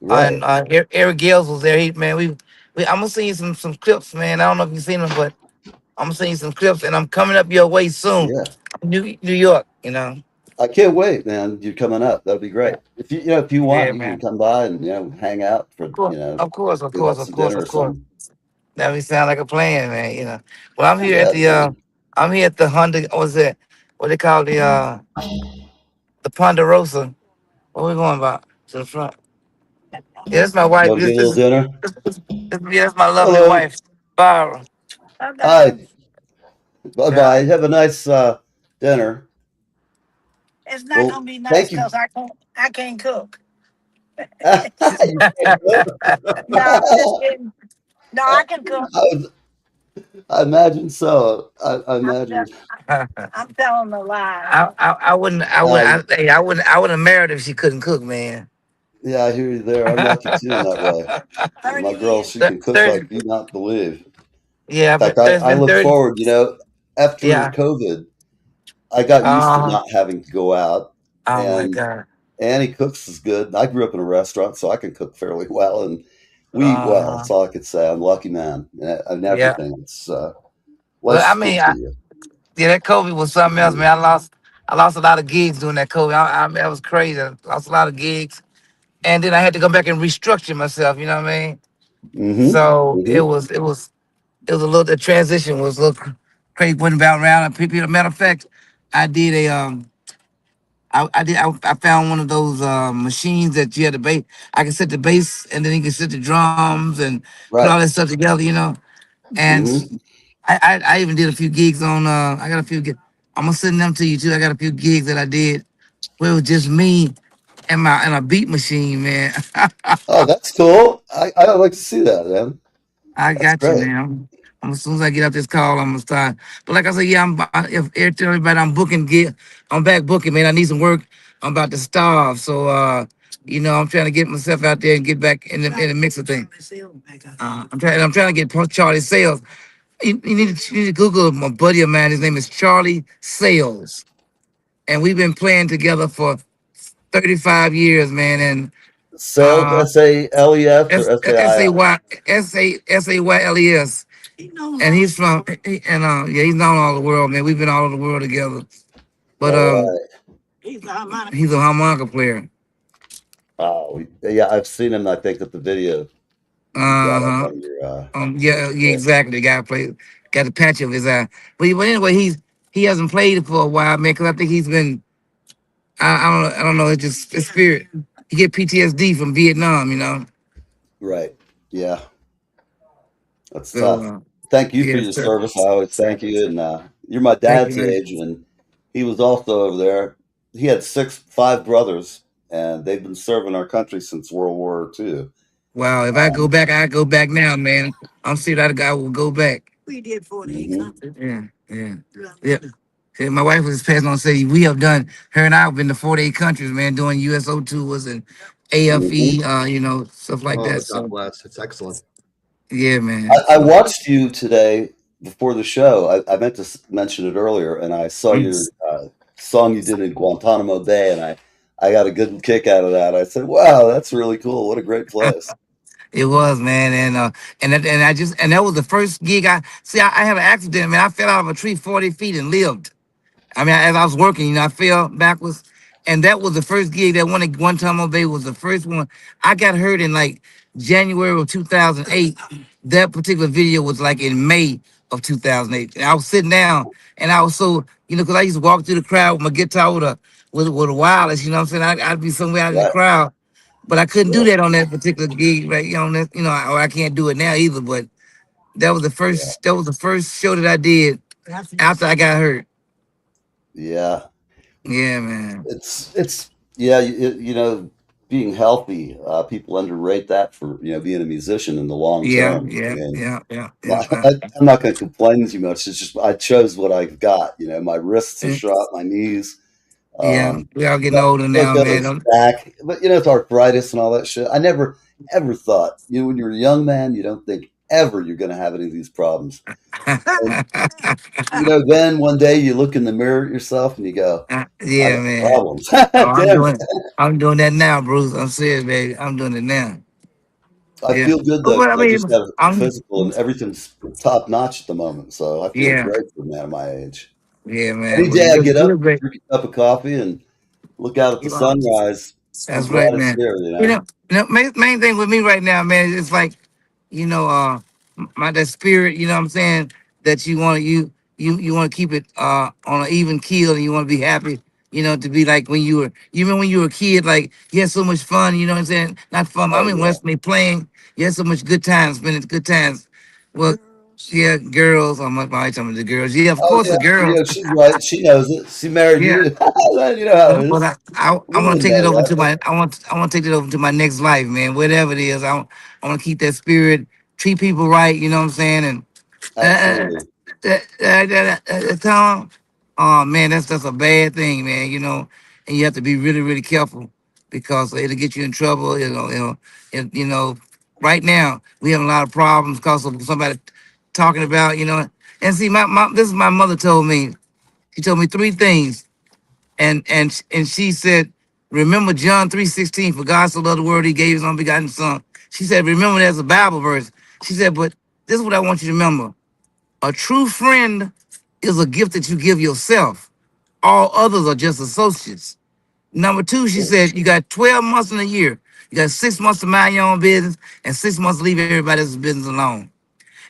And Right. Eric Gales was there. I'm gonna send you some clips, man. I don't know if you've seen them, but I'm gonna send you some clips, and I'm coming up your way soon, Yeah. New York. You know. I can't wait, man. You're coming up. That'll be Yeah, great. If you yeah, want, you can man. come by and hang out for Of course, of go course, have of some course, dinner or of course. something. That would sound like a plan, man. You know. Well, Yeah, man. I'm here at the Honda. What was it? What they call the the Ponderosa. Where we going about? To the front. Yeah, that's my wife. Want to get a little dinner? Yeah, that's my lovely Hello. wife, Byra. Hi. Bye bye. God. Have a nice dinner. It's not Well, gonna be nice thank you. because I can't cook. You can't cook? No, I'm just kidding. No, I can cook. I imagine so. I I'm, imagine. I'm telling a lie. I wouldn't. I, I wouldn't have married if she couldn't cook, man. yeah, I hear you there. I'm lucky too in that way. My 30 girl, years. she can cook 30. like you not believe. In Yeah, fact, there's I been look 30. forward, after Yeah. COVID, I got used to Uh, not having to go out, oh my and God. Annie cooks is good. I grew up in a restaurant, so I can cook fairly well, and we eat well. Uh, That's all I could say. I'm a lucky man and yeah. everything. It's Well, I life's good mean, to you. yeah, that COVID was something else, Mhm. man. I lost a lot of gigs during that COVID. That was crazy. I lost a lot of gigs, and then I had to go back and restructure myself. You know what I mean? Mhm. So Mhm. it was a little. The transition was a little crazy. Went about around. And people, matter of fact, I did a I found one of those machines that you had to bass. I can set the bass, and then you can set the drums and put all Right. that stuff together. You know, and Mhm. I even did a few gigs on. I got a few. I'm gonna send them to you too. I got a few gigs that I did where it was just me and a beat machine, man. Oh, that's cool. I would like to see that, man. I That's got you, great. man. As soon as I get out this call, I'm gonna start. But like I said, yeah, if tell everybody I'm booking, I'm back booking, man. I need some work. I'm about to starve, so I'm trying to get myself out there and get back in the mix of things. I'm trying to get Charlie Sales. You need to Google my buddy of mine. His name is Charlie Sales, and we've been playing together for 35 years, man. And Sales, SALES or S A SAIL? Y SAYLES. And he's from yeah, he's known all the world, man. We've been all over the world together. But All right. he's a harmonica player. Oh, yeah, I've seen him. I think at the video you got up Uh-huh. on your. Yeah, exactly. The guy played, got the patch of his eye. But anyway, he hasn't played for a while, man, because I think he's been I don't know, it's just his spirit. He get PTSD from Vietnam, you know. Right. Yeah, that's So tough. Thank you for yeah, your sir. service. I always thank you. And you're my Thank you, dad's man. age, and he was also over there. He had five brothers, and they've been serving our country since World War II. Wow, if I go back, I go back now, man. I'm serious. That guy will go back. We did 48 Hmm. countries. Yeah, yeah, yeah. See, my wife was passing on say we have done. Her and I have been to 48 countries, man, doing USO tours and Hmm. AFE, stuff like Oh, that. God So bless. It's excellent. yeah, man. I So watched you today before the show. I meant to mention it earlier, and I saw your mm, song you did in Guantanamo Bay, and I got a good kick out of that. I said, "Wow, that's really cool. What a great place." it was, man, and that was the first gig I had an accident, man. I fell out of a tree 40 feet and lived. I mean, as I was working, I fell backwards, and that was the first gig that won at Guantanamo Bay was the first one. I got hurt in like January of 2008. That particular video was like in May of 2008. And I was sitting down, and I was so, because I used to walk through the crowd with my guitar with a wireless. You know what I'm saying? I'd be somewhere out in the Right. crowd, but I couldn't do Sure. that on that particular gig, right? Or I can't do it now either. But that was the Yeah. first. That was the first show that I did after I got hurt. Yeah. Yeah, man. It's yeah. Being healthy. People underrate that for being a musician in the long Yeah, term. I yeah, mean, yeah, yeah, yeah. I'm not going to complain too much. It's just I chose what I've got. My wrists are shot, my knees. Yeah, Um, we all getting got older a little now, bit man. of back, but it's arthritis and all that shit. I never ever thought, when you're a young man, you don't think ever you're going to have any of these problems. And then one day you look in the mirror at yourself and you go, I Yeah, got man. problems. Oh, Damn it. I'm doing that now, Bruce. I'm serious, baby. I'm doing it now. I Yeah. feel good though, But I because I mean, just had a I'm, physical and everything's top notch at the moment. So I feel yeah, great for a man of my age. yeah, man. Any Well, day I get up, you're great. drink a cup of coffee, and look out at the You are. sunrise. I'm That's glad right, it's man. here. Main thing with me right now, man, it's like, you know, uh, my that spirit. You know what I'm saying? That you want to keep it on an even keel, and you want to be happy. you know, to be like when you were, even when you were a kid, like you had so much fun, you know what I'm saying? Not fun, I Oh mean, yeah, West me playing, you had so much good times, spending good times. Well, yeah, girls, I'm like, talking about the girls. Yeah, of oh course yeah. the You girls. know, she's right. She knows it. She married Yeah. you. You know how it But is. I want to Women take it know over that. to my I want to take it over to my next life, man. Whatever it is, I want to keep that spirit, treat people right. You know what I'm saying? And Absolutely. Tom, oh man, that's a bad thing, man. You know, and you have to be really really careful because it'll get you in trouble. You know. Right now we have a lot of problems because of somebody talking about, you know. And see, my this is my mother told me. She told me three things and she said, remember John 3:16, for God so loved the world he gave his only begotten son. She said, remember that's a Bible verse. She said, but this is what I want you to remember. A true friend is a gift that you give yourself. All others are just associates. Number two, she said, you got 12 months in a year. You got 6 months to mind your own business and 6 months to leave everybody else's business alone.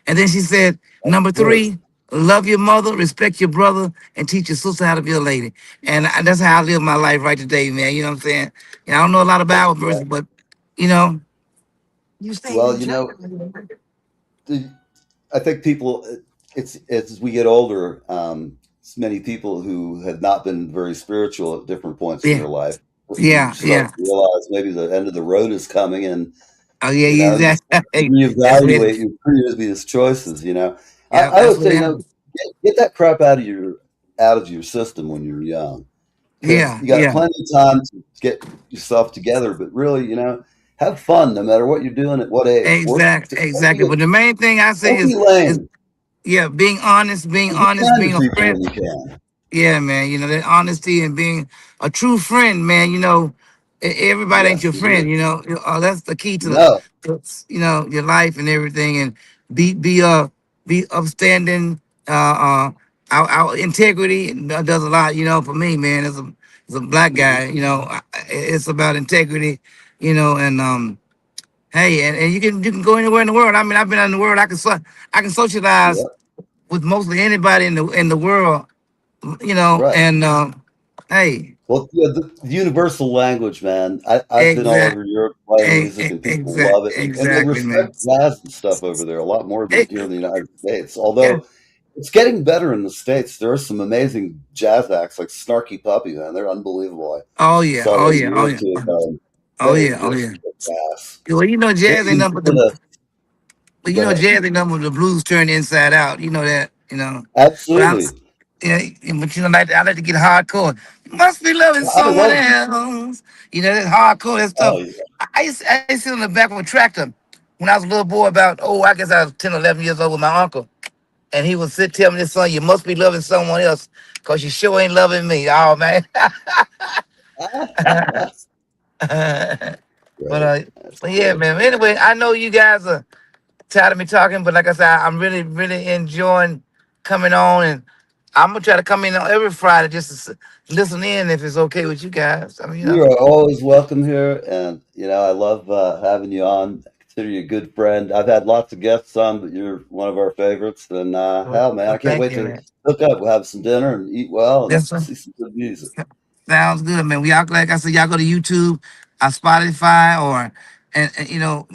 And then she said, number True. three, love your mother, respect your brother, and teach your sister how to be a lady. And that's how I live my life right today, man. You know what I'm saying? I don't know a lot of Bible Yeah. verses, but you know, Well, you know, the, I think people, it's as we get older, many people who have not been very spiritual at different points in yeah, their life, you yeah, start yeah. to realize maybe the end of the road is coming, and Oh yeah, you know, you exactly. That's it. reevaluate your previous choices. You know, Yeah, I that's would what say, no, happens. get that crap out of your system when you're young, because Yeah, you got yeah. plenty of time to get yourself together. But really, you know, have fun no matter what you're doing at what age. Exactly. But the main thing I say Don't be is lame. yeah, being And be honest, kind to being a people friend. when you can. Yeah, man. You know, that honesty and being a true friend, man. You know, everybody ain't Yes, your friend. indeed. You know, that's the key to No, you know, your life and everything. And be upstanding. Our integrity does a lot. You know, for me, man, as a black mhm, guy, you know, it's about integrity. You know, and hey, and you can go anywhere in the world. I mean, I've been in the world. I can socialize yeah, with mostly anybody in the world, you know, right. and hey, Well, yeah, the universal language, man. I've been all exact, over Europe playing music, and people love it, and they exactly, respect man. jazz and stuff over there a lot more than Hey, here in the United States. yeah. Although it's getting better in the States. There are some amazing jazz acts like Snarky Puppy, man. They're unbelievable. I Oh yeah, saw oh them a yeah, year oh or yeah, two ago. And oh they are yeah, oh just yeah. gas. Well, you know, They jazz ain't even nothing but put a you go know, ahead. jazz ain't nothing but the blues turned inside out. You know that, you know. But Absolutely. yeah, but you know, I like to get hardcore. You must be loving I someone love. else. You know, that hardcore, that stuff. Oh yeah. I used to sit on the back of a tractor when I was a little boy, about, I guess I was 10 or 11 years old with my uncle. And he would tell me this song, you must be loving someone else because you sure ain't loving me. Oh, man. but, Right. uh, That's but yeah, great. man. Anyway, I know you guys are tired of me talking, but like I said, I'm really, really enjoying coming on. And I'm going to try to come in on every Friday just to listen in if it's okay with you guys. I mean, you You know. are always welcome here, and you know I love having you on. I consider you a good friend. I've had lots of guests on, but you're one of our favorites. And Well, hell, man, I can't thank wait you, to man. hook up. We'll have some dinner and eat well and Yes, sir. see some good music. Sounds good, man. We all, like I said, y'all go to YouTube, Spotify, or and you know,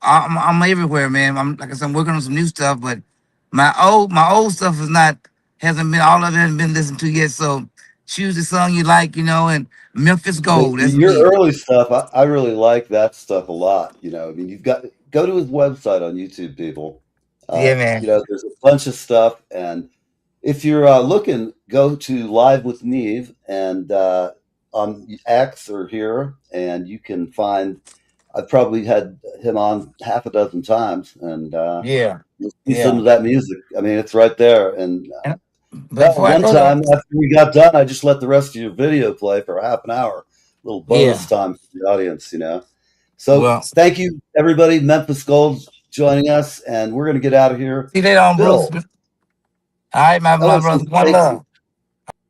I'm everywhere, man. I'm like I said, I'm working on some new stuff, but my old stuff is not hasn't been all of it hasn't been listened to yet. So choose the song you like, you know, and Memphis Gold. That's Your me. early stuff, I really like that stuff a lot. You know, I mean, you've got go to his website on YouTube, people. Yeah, You man. know, there's a bunch of stuff, and if you're looking, go to Live with Neve and on X or here, and you can find. I've probably had him on half a dozen times, and Yeah, you'll see some yeah. of that music. I mean, it's right there. And And, but hell, before I one go though, time after we got done, I just let the rest of your video play for half an hour, little bonus yeah. time for the audience, you know. So Well, thank you, everybody. Memphis Gold's joining us, and we're going to get out of here. see you later on, Bruce. Bill, All right, I my want to say brother. One thank you. love.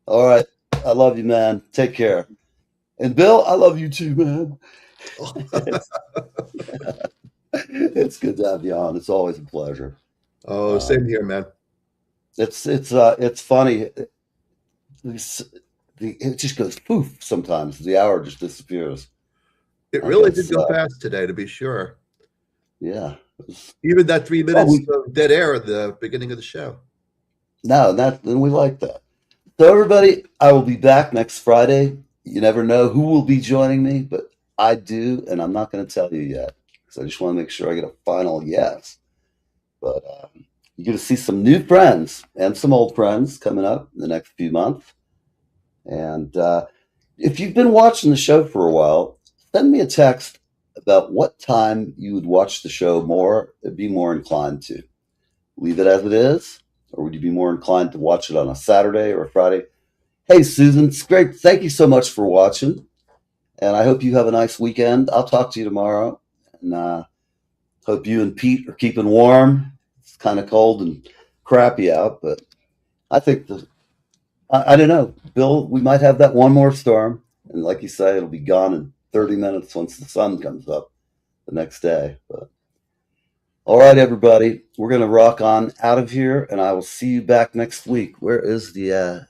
All right. I love you, man. Take care. And Bill, I love you too, man. It's, it's good to have you on. It's always a pleasure. Oh, same Um, here, man. it's funny. it just goes poof sometimes. The hour just disappears. It I really guess, did go fast today, to be sure. Yeah. Even that 3 minutes of dead air at the beginning of the show. No, then we like that. So everybody, I will be back next Friday. You never know who will be joining me, but I do, and I'm not going to tell you yet because I just want to make sure I get a final yes. But you're going to see some new friends and some old friends coming up in the next few months. And if you've been watching the show for a while, send me a text about what time you would watch the show more, be more inclined to. Leave it as it is, or would you be more inclined to watch it on a Saturday or a Friday? Hey, Susan, it's great. Thank you so much for watching. And I hope you have a nice weekend. I'll talk to you tomorrow. And hope you and Pete are keeping warm. It's kind of cold and crappy out, but I think I don't know, Bill, we might have that one more storm. And like you say, it'll be gone in 30 minutes once the sun comes up the next day. But all right, everybody, we're going to rock on out of here, and I will see you back next week. Where is the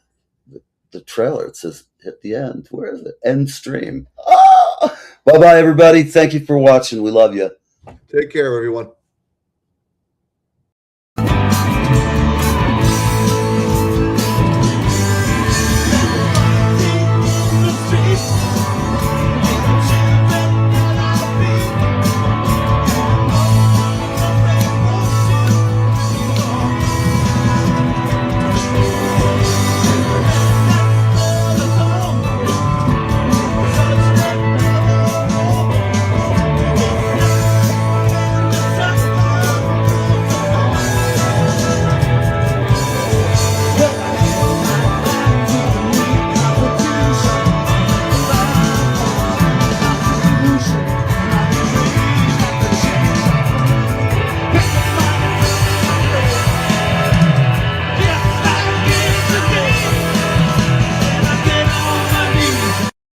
trailer? It says hit the end. Where is it? End stream. Ah! Bye-bye, everybody. Thank you for watching. We love you. Take care, everyone.